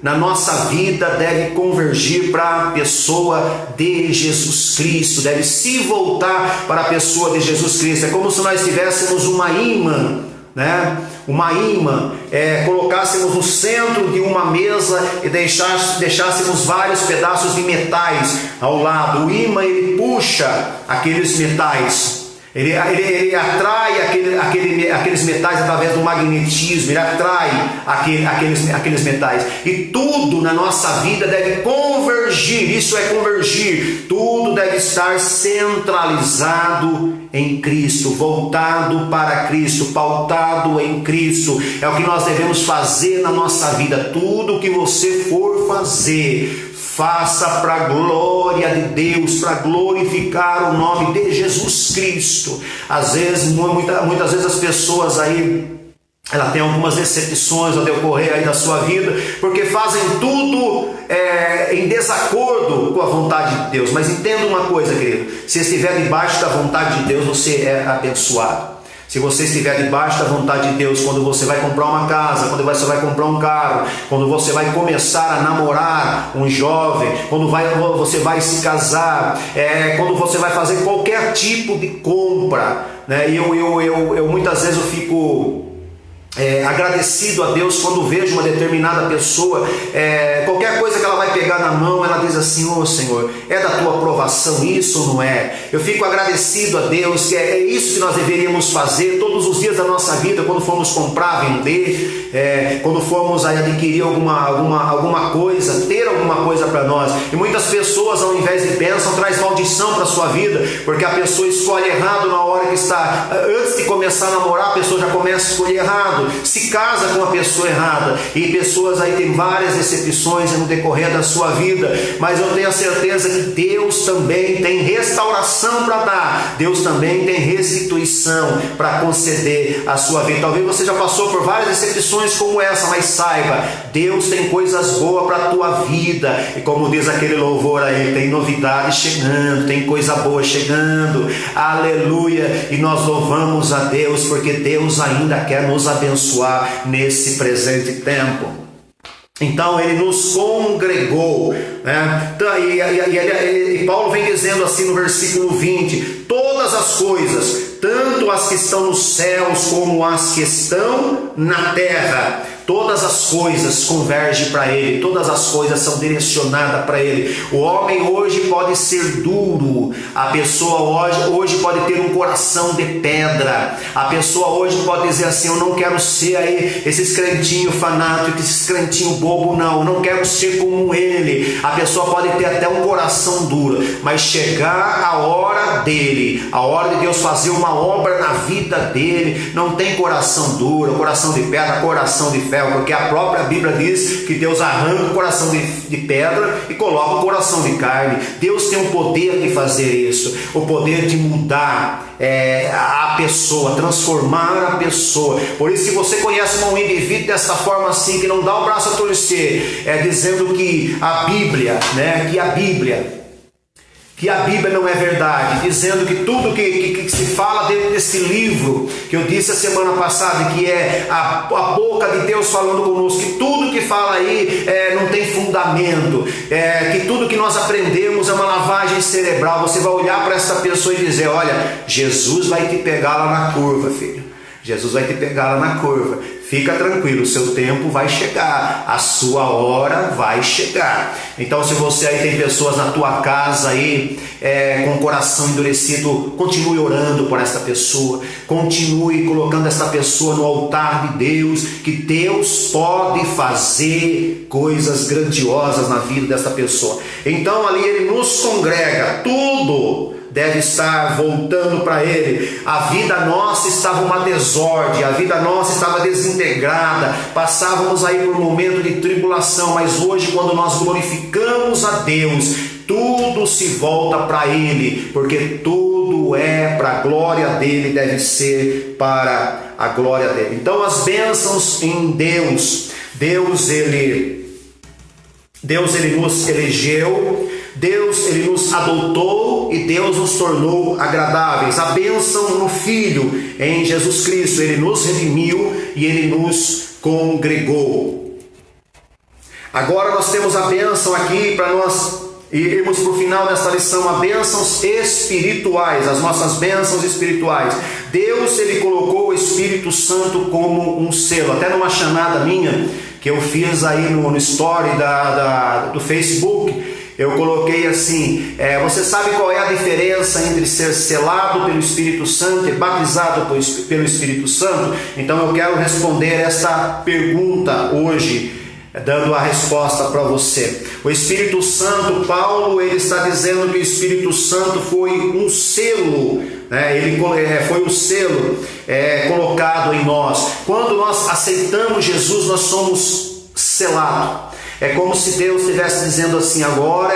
na nossa vida deve convergir para a pessoa de Jesus Cristo, deve se voltar para a pessoa de Jesus Cristo. É como se nós tivéssemos uma ímã, né? Uma ímã, colocássemos no centro de uma mesa e deixássemos vários pedaços de metais ao lado. O ímã, ele puxa aqueles metais, ele atrai aqueles metais através do magnetismo, ele atrai aqueles metais. E tudo na nossa vida deve convergir. Isso é convergir. Tudo deve estar centralizado em Cristo, voltado para Cristo, pautado em Cristo. É o que nós devemos fazer na nossa vida. Tudo que você for fazer, faça para a glória de Deus, para glorificar o nome de Jesus Cristo. Às vezes, muitas vezes as pessoas aí, ela tem algumas decepções ao decorrer aí da sua vida, porque fazem tudo em desacordo com a vontade de Deus. Mas entenda uma coisa, querido: se estiver debaixo da vontade de Deus, você é abençoado. Se você estiver debaixo da vontade de Deus, quando você vai comprar uma casa, quando você vai comprar um carro, quando você vai começar a namorar um jovem, quando você vai se casar, quando você vai fazer qualquer tipo de compra, né? Eu muitas vezes eu fico agradecido a Deus quando vejo uma determinada pessoa, qualquer coisa que ela vai pegar na mão, ela diz assim: ô Senhor, é da tua aprovação isso ou não é? Eu fico agradecido a Deus, que é isso que nós deveríamos fazer todos os dias da nossa vida, quando formos comprar, vender, quando formos aí adquirir alguma coisa, ter alguma coisa para nós. E muitas pessoas, ao invés de bênção, traz maldição para a sua vida, porque a pessoa escolhe errado na hora que está, antes de começar a namorar, a pessoa já começa a escolher errado, se casa com a pessoa errada, e pessoas aí têm várias decepções no decorrer da sua vida. Mas eu tenho a certeza que Deus também tem restauração para dar, Deus também tem restituição para conceder a sua vida. Talvez você já passou por várias decepções como essa, mas saiba, Deus tem coisas boas para a tua vida, e como diz aquele louvor aí, tem novidade chegando, tem coisa boa chegando, aleluia. E nós louvamos a Deus, porque Deus ainda quer nos abençoar nesse presente tempo. Então ele nos congregou, né? E Paulo vem dizendo assim no versículo 20: todas as coisas, tanto as que estão nos céus como as que estão na terra, todas as coisas convergem para Ele, todas as coisas são direcionadas para Ele. O homem hoje pode ser duro, a pessoa hoje pode ter um coração de pedra, a pessoa hoje pode dizer assim: eu não quero ser aí esses crentinhos fanáticos, esses crentinhos bobo, não quero ser como ele. A pessoa pode ter até um coração duro, mas chegar a hora dele, a hora de Deus fazer uma obra na vida dele, não tem coração duro, coração de pedra, coração de ferro, porque a própria Bíblia diz que Deus arranca o coração de pedra e coloca o coração de carne. Deus tem o poder de fazer isso, o poder de mudar a pessoa, transformar a pessoa. Por isso que você conhece um indivíduo dessa forma assim, que não dá o braço a torcer, dizendo que a Bíblia, né, que a Bíblia não é verdade, dizendo que tudo que se fala dentro desse livro, que eu disse a semana passada, que é a boca de Deus falando conosco, que tudo que fala aí não tem fundamento, que tudo que nós aprendemos é uma lavagem cerebral. Você vai olhar para essa pessoa e dizer: olha, Jesus vai te pegar lá na curva, filho. Jesus vai te pegar lá na curva. Fica tranquilo, o seu tempo vai chegar, a sua hora vai chegar. Então, se você aí tem pessoas na tua casa aí com o coração endurecido, continue orando por esta pessoa, continue colocando esta pessoa no altar de Deus, que Deus pode fazer coisas grandiosas na vida desta pessoa. Então ali ele nos congrega, tudo deve estar voltando para Ele. A vida nossa estava uma desordem, a vida nossa estava desintegrada, passávamos aí por um momento de tribulação, mas hoje, quando nós glorificamos a Deus, tudo se volta para Ele, porque tudo é para a glória dEle, deve ser para a glória dEle. Então as bênçãos em Deus, Deus ele nos elegeu, Deus ele nos adotou e Deus nos tornou agradáveis. A bênção no Filho, em Jesus Cristo, Ele nos redimiu e Ele nos congregou. Agora nós temos a bênção aqui para nós irmos para o final desta lição, a bênçãos espirituais, as nossas bênçãos espirituais. Deus ele colocou o Espírito Santo como um selo. Até numa chamada minha que eu fiz aí no story do Facebook, eu coloquei assim: você sabe qual é a diferença entre ser selado pelo Espírito Santo e batizado pelo Espírito Santo? Então eu quero responder essa pergunta hoje, dando a resposta para você. O Espírito Santo, Paulo ele está dizendo que o Espírito Santo foi um selo, né? Ele foi um selo colocado em nós. Quando nós aceitamos Jesus, nós somos selados. É como se Deus estivesse dizendo assim: agora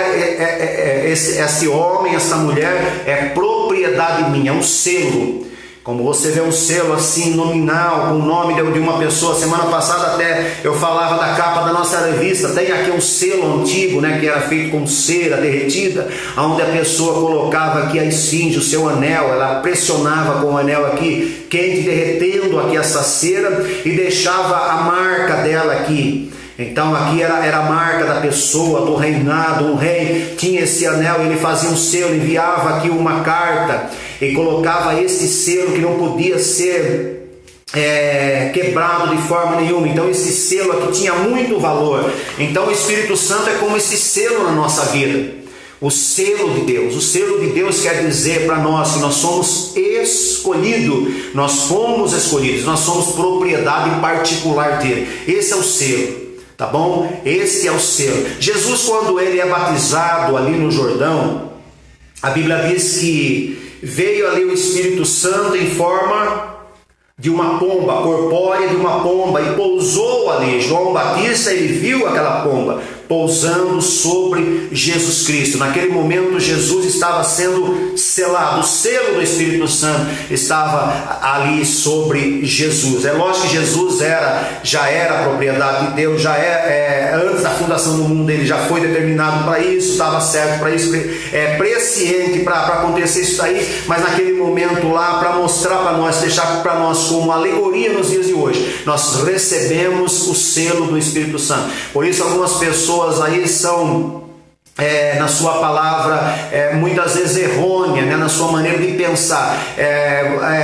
esse homem, essa mulher é propriedade minha, é um selo. Como você vê um selo assim nominal, com o nome de uma pessoa. Semana passada até eu falava da capa da nossa revista. Tem aqui um selo antigo, né, que era feito com cera derretida, onde a pessoa colocava aqui a esfinge, o seu anel, ela pressionava com o anel aqui quente, derretendo aqui essa cera e deixava a marca dela aqui. Então aqui era a marca da pessoa, do reinado. O rei tinha esse anel, ele fazia um selo, enviava aqui uma carta e colocava esse selo que não podia ser quebrado de forma nenhuma. Então esse selo aqui tinha muito valor. Então o Espírito Santo é como esse selo na nossa vida, o selo de Deus. O selo de Deus quer dizer para nós que nós somos escolhidos, nós fomos escolhidos, nós somos propriedade particular dele. Esse é o selo, tá bom? Esse é o selo. Jesus, quando ele é batizado ali no Jordão, a Bíblia diz que veio ali o Espírito Santo em forma de uma pomba, corpórea de uma pomba, e pousou ali. João Batista, ele viu aquela pomba pousando sobre Jesus Cristo. Naquele momento Jesus estava sendo selado, o selo do Espírito Santo estava ali sobre Jesus. É lógico que Jesus já era propriedade de Deus, antes da fundação do mundo ele já foi determinado para isso, estava certo para isso, presciente para acontecer isso aí, mas naquele momento lá, para mostrar para nós, deixar para nós como alegoria nos dias de hoje, nós recebemos o selo do Espírito Santo. Por isso algumas pessoas aí são na sua palavra muitas vezes errônea, né? Na sua maneira de pensar.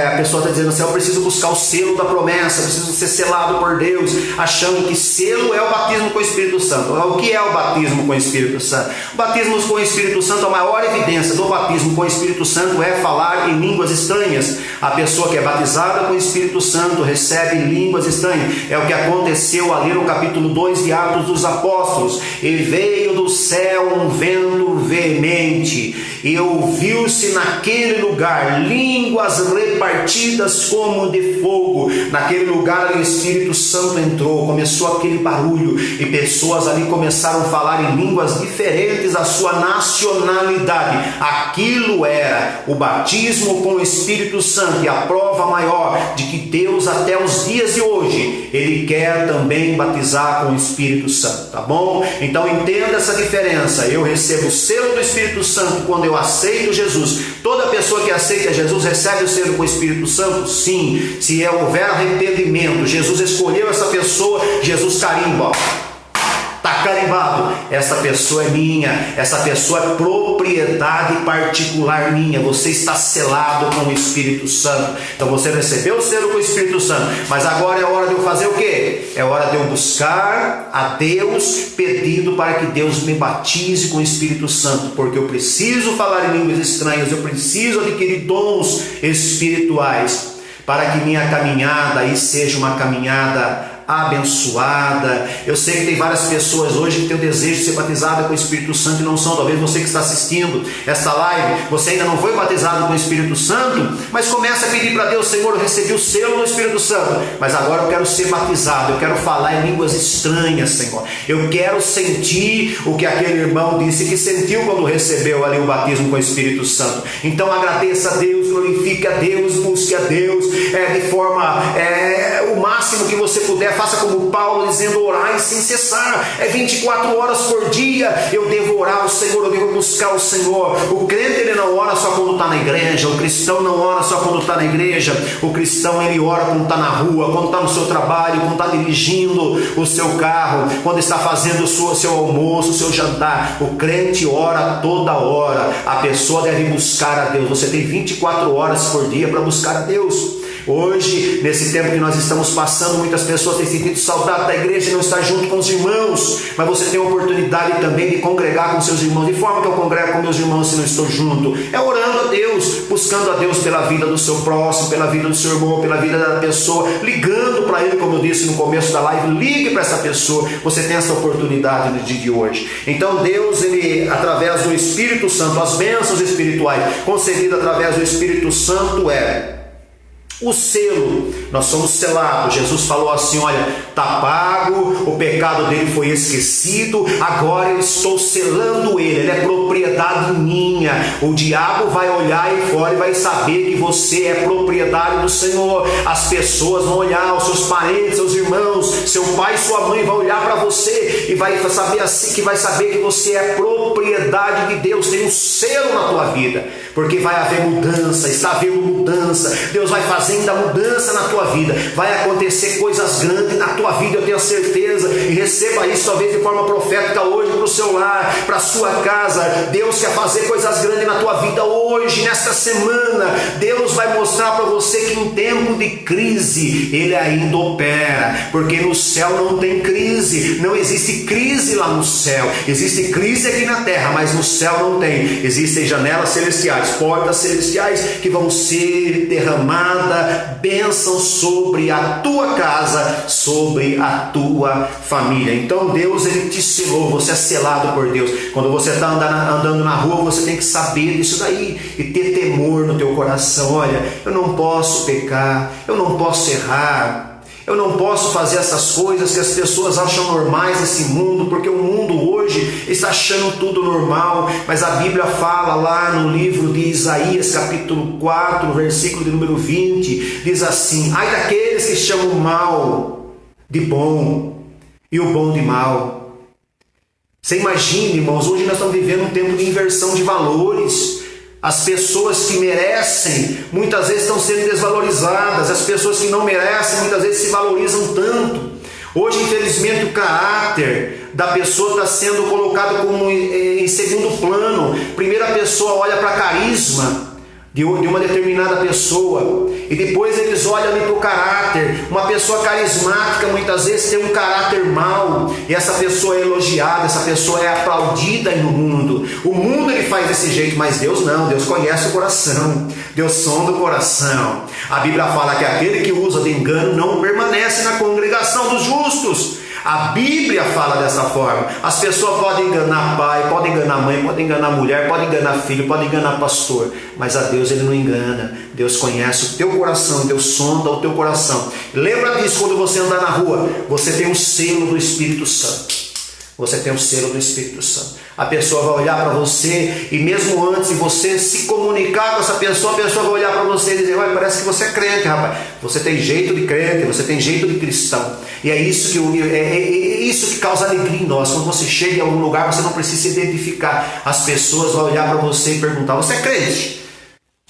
A pessoa está dizendo assim: eu preciso buscar o selo da promessa, eu preciso ser selado por Deus, achando que selo é o batismo com o Espírito Santo. O que é o batismo com o Espírito Santo? O batismo com o Espírito Santo, a maior evidência do batismo com o Espírito Santo é falar em línguas estranhas. A pessoa que é batizada com o Espírito Santo recebe línguas estranhas. É o que aconteceu ali no capítulo 2 de Atos dos Apóstolos. E veio do céu um vento veemente, e ouviu-se naquele lugar línguas repartidas como de fogo. Naquele lugar o Espírito Santo entrou, começou aquele barulho, e pessoas ali começaram a falar em línguas diferentes da sua nacionalidade. Aquilo era o batismo com o Espírito Santo, e a prova maior de que Deus, até os dias de hoje, Ele quer também batizar com o Espírito Santo, tá bom? Então entenda essa diferença. Eu recebo o selo do Espírito Santo quando eu aceito Jesus. Toda pessoa que aceita Jesus recebe o selo com o Espírito Santo? Sim. Se houver arrependimento, Jesus escolheu essa pessoa, Jesus carimba, está carimbado, essa pessoa é minha, essa pessoa é propriedade particular minha. Você está selado com o Espírito Santo. Então você recebeu o selo com o Espírito Santo, mas agora é hora de eu fazer o quê? É hora de eu buscar a Deus, pedindo para que Deus me batize com o Espírito Santo, porque eu preciso falar em línguas estranhas, eu preciso adquirir dons espirituais, para que minha caminhada aí seja uma caminhada abençoada. Eu sei que tem várias pessoas hoje que têm o desejo de ser batizada com o Espírito Santo e não são. Talvez você que está assistindo esta live, você ainda não foi batizado com o Espírito Santo, mas começa a pedir para Deus: Senhor, eu recebi o selo do Espírito Santo, mas agora eu quero ser batizado, eu quero falar em línguas estranhas, Senhor. Eu quero sentir o que aquele irmão disse que sentiu quando recebeu ali o batismo com o Espírito Santo. Então agradeça a Deus, glorifique a Deus, busque a Deus de forma o máximo que você puder. Faça como Paulo, dizendo: orai sem cessar. 24 horas por dia eu devo orar ao Senhor, eu devo buscar o Senhor. O crente, ele não ora só quando está na igreja, o cristão não ora só quando está na igreja, o cristão, ele ora quando está na rua, quando está no seu trabalho, quando está dirigindo o seu carro, quando está fazendo o seu almoço, o seu jantar. O crente ora toda hora. A pessoa deve buscar a Deus. Você tem 24 horas por dia para buscar a Deus. Hoje, nesse tempo que nós estamos passando, muitas pessoas têm sentido saudade da igreja e não estar junto com os irmãos, mas você tem a oportunidade também de congregar com seus irmãos. De forma que eu congrego com meus irmãos se não estou junto? É orando a Deus, buscando a Deus pela vida do seu próximo, pela vida do seu irmão, pela vida da pessoa, ligando para ele, como eu disse no começo da live. Ligue para essa pessoa. Você tem essa oportunidade no dia de hoje. Então Deus, ele, através do Espírito Santo, as bênçãos espirituais concedidas através do Espírito Santo o selo. Nós somos selados. Jesus falou assim: olha, está pago, o pecado dele foi esquecido, agora eu estou selando ele é propriedade minha. O diabo vai olhar aí fora e vai saber que você é propriedade do Senhor. As pessoas vão olhar, os seus parentes, seus irmãos, seu pai, sua mãe vai olhar para você e vai saber assim, que vai saber que você é propriedade de Deus. Tem um selo na tua vida, porque vai haver mudança, está havendo mudança. Deus vai fazer ainda mudança na tua vida, vai acontecer coisas grandes na tua vida, eu tenho certeza. E receba isso talvez de forma profética hoje para o seu lar, para a sua casa. Deus quer fazer coisa coisas grandes na tua vida hoje, nesta semana. Deus vai mostrar para você que em tempo de crise Ele ainda opera, porque no céu não tem crise, não existe crise lá no céu. Existe crise aqui na terra, mas no céu não tem. Existem janelas celestiais, portas celestiais que vão ser derramadas, bênçãos sobre a tua casa, sobre a tua família. Então Deus, Ele te selou, você é selado por Deus. Quando você está andando na rua, você tem que saber disso daí e ter temor no teu coração. Olha, eu não posso pecar, eu não posso errar, eu não posso fazer essas coisas que as pessoas acham normais nesse mundo, porque o mundo hoje está achando tudo normal. Mas a Bíblia fala lá no livro de Isaías, capítulo 4, versículo de número 20, diz assim: ai daqueles que chamam o mal de bom e o bom de mal. Você imagina, irmãos, hoje nós estamos vivendo um tempo de inversão de valores. As pessoas que merecem muitas vezes estão sendo desvalorizadas, as pessoas que não merecem muitas vezes se valorizam tanto. Hoje, infelizmente, o caráter da pessoa está sendo colocado como em segundo plano. Primeiro a pessoa olha para carisma de uma determinada pessoa, e depois eles olham ali para o caráter. Uma pessoa carismática muitas vezes tem um caráter mau, e essa pessoa é elogiada, essa pessoa é aplaudida no mundo. O mundo ele faz desse jeito, mas Deus não. Deus conhece o coração, Deus sonda o coração. A Bíblia fala que aquele que usa de engano não permanece na congregação dos justos. A Bíblia fala dessa forma. As pessoas podem enganar pai, podem enganar mãe, podem enganar mulher, podem enganar filho, podem enganar pastor, mas a Deus Ele não engana. Deus conhece o teu coração, Deus sonda o teu coração. Lembra disso quando você andar na rua. Você tem o selo do Espírito Santo. Você tem o selo do Espírito Santo. A pessoa vai olhar para você, e mesmo antes de você se comunicar com essa pessoa, a pessoa vai olhar para você e dizer: olha, parece que você é crente, rapaz. Você tem jeito de crente, você tem jeito de cristão. E é isso que causa alegria em nós. Quando você chega em algum lugar, você não precisa se identificar. As pessoas vão olhar para você e perguntar: você é crente?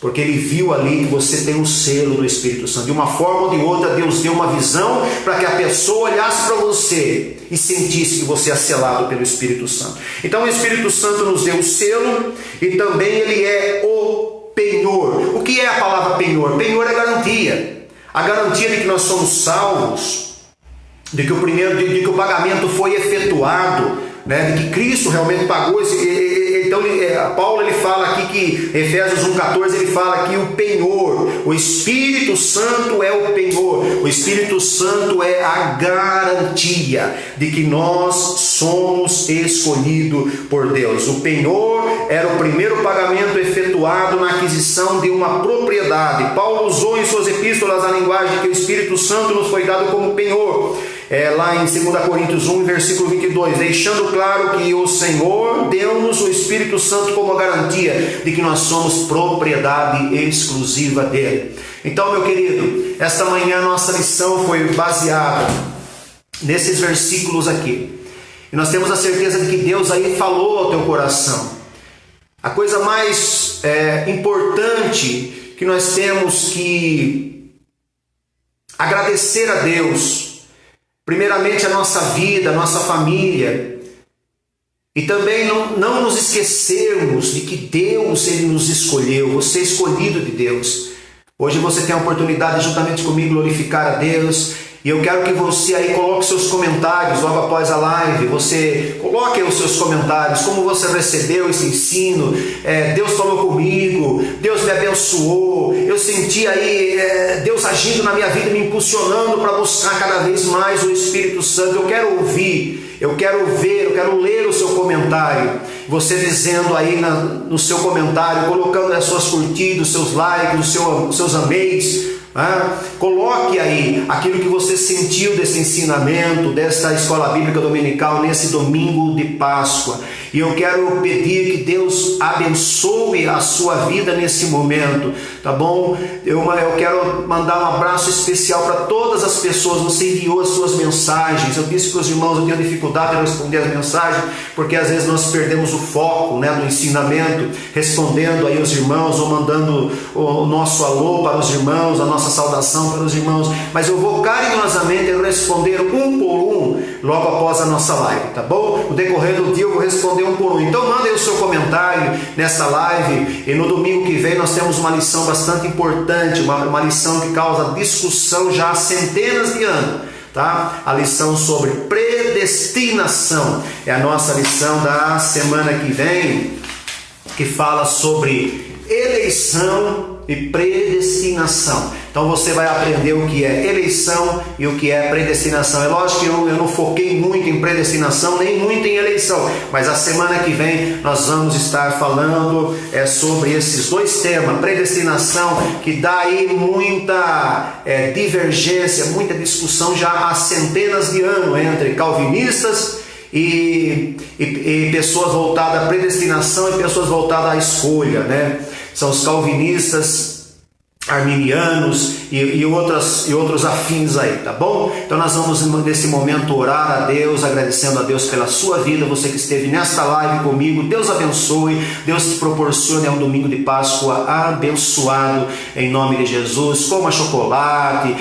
Porque ele viu ali que você tem um selo do Espírito Santo. De uma forma ou de outra, Deus deu uma visão para que a pessoa olhasse para você e sentisse que você é selado pelo Espírito Santo. Então o Espírito Santo nos deu o selo, e também ele é o penhor. O que é a palavra penhor? Penhor é garantia. A garantia de que nós somos salvos, de que o pagamento foi efetuado, né? De que Cristo realmente pagou esse. Então Paulo ele fala aqui que Efésios 1,14 ele fala que o penhor, o Espírito Santo é o penhor. O Espírito Santo é a garantia de que nós somos escolhidos por Deus. O penhor era o primeiro pagamento efetuado na aquisição de uma propriedade. Paulo usou em suas epístolas a linguagem que o Espírito Santo nos foi dado como penhor. Lá em 2 Coríntios 1, versículo 22, deixando claro que o Senhor deu-nos o Espírito Santo como garantia de que nós somos propriedade exclusiva dele. Então, meu querido, esta manhã a nossa lição foi baseada nesses versículos aqui. E nós temos a certeza de que Deus aí falou ao teu coração. A coisa mais importante que nós temos que agradecer a Deus, primeiramente a nossa vida, a nossa família, e também não nos esquecermos de que Deus ele nos escolheu. Você é escolhido de Deus. Hoje você tem a oportunidade juntamente comigo glorificar a Deus, e eu quero que você aí coloque seus comentários logo após a live. Você coloque aí os seus comentários, como você recebeu esse ensino. Deus falou comigo, Deus me abençoou, eu senti aí Deus agindo na minha vida, me impulsionando para buscar cada vez mais o Espírito Santo. Eu quero ouvir, eu quero ver, eu quero ler o seu comentário. Você dizendo aí no seu comentário, colocando as suas curtidas, os seus likes, os seus ameis. Coloque aí aquilo que você sentiu desse ensinamento, dessa escola bíblica dominical nesse domingo de Páscoa. E eu quero pedir que Deus abençoe a sua vida nesse momento, tá bom? Eu quero mandar um abraço especial para todas as pessoas. Você enviou as suas mensagens. Eu disse para os irmãos, eu tenho dificuldade em responder as mensagens, porque às vezes nós perdemos o foco, né, do ensinamento, respondendo aí os irmãos, ou mandando o nosso alô para os irmãos, a nossa saudação para os irmãos. Mas eu vou carinhosamente responder um por um, logo após a nossa live, tá bom? No decorrer do dia eu vou responder um por um. Então manda aí o seu comentário nessa live, e no domingo que vem nós temos uma lição bastante importante, uma lição que causa discussão já há centenas de anos, tá? A lição sobre predestinação é a nossa lição da semana que vem, que fala sobre eleição e predestinação. Então você vai aprender o que é eleição e o que é predestinação. É lógico que eu não foquei muito em predestinação, nem muito em eleição, mas a semana que vem nós vamos estar falando sobre esses dois temas, predestinação, que dá aí muita divergência, muita discussão já há centenas de anos entre calvinistas e pessoas voltadas à predestinação e pessoas voltadas à escolha, né? São os calvinistas, arminianos e outros afins aí, tá bom? Então nós vamos nesse momento orar a Deus, agradecendo a Deus pela sua vida, você que esteve nesta live comigo. Deus abençoe, Deus te proporcione um domingo de Páscoa abençoado em nome de Jesus. Coma chocolate,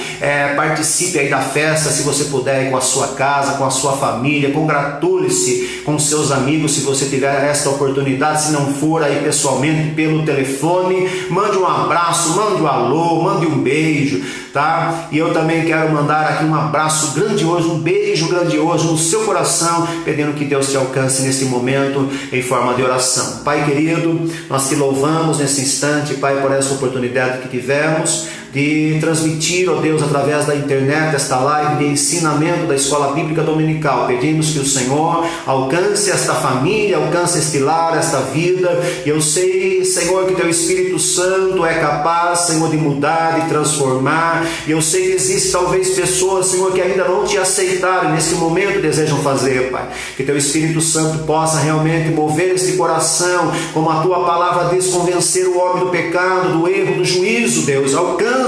participe aí da festa se você puder, com a sua casa, com a sua família, congratule-se com seus amigos se você tiver esta oportunidade, se não for aí pessoalmente, pelo telefone, mande um abraço, mande um alô, mande um beijo, tá? E eu também quero mandar aqui um abraço grandioso, um beijo grandioso no seu coração, pedindo que Deus te alcance nesse momento em forma de oração. Pai querido, nós te louvamos nesse instante, Pai, por essa oportunidade que tivemos de transmitir, ó Deus, através da internet, esta live de ensinamento da Escola Bíblica Dominical. Pedimos que o Senhor alcance esta família, alcance este lar, esta vida. E eu sei, Senhor, que Teu Espírito Santo é capaz, Senhor, de mudar, de transformar. E eu sei que existem talvez pessoas, Senhor, que ainda não te aceitaram e nesse momento desejam fazer, Pai. Que Teu Espírito Santo possa realmente mover este coração, como a Tua palavra diz, convencer o homem do pecado, do erro, do juízo, Deus. Alcance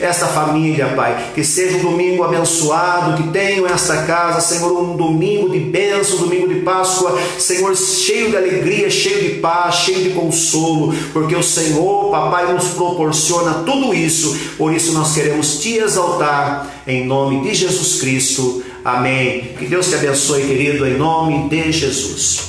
esta família, Pai, que seja um domingo abençoado, que tenham esta casa, Senhor, um domingo de bênção, um domingo de Páscoa, Senhor, cheio de alegria, cheio de paz, cheio de consolo, porque o Senhor, Papai, nos proporciona tudo isso. Por isso nós queremos te exaltar em nome de Jesus Cristo. Amém. Que Deus te abençoe, querido, em nome de Jesus.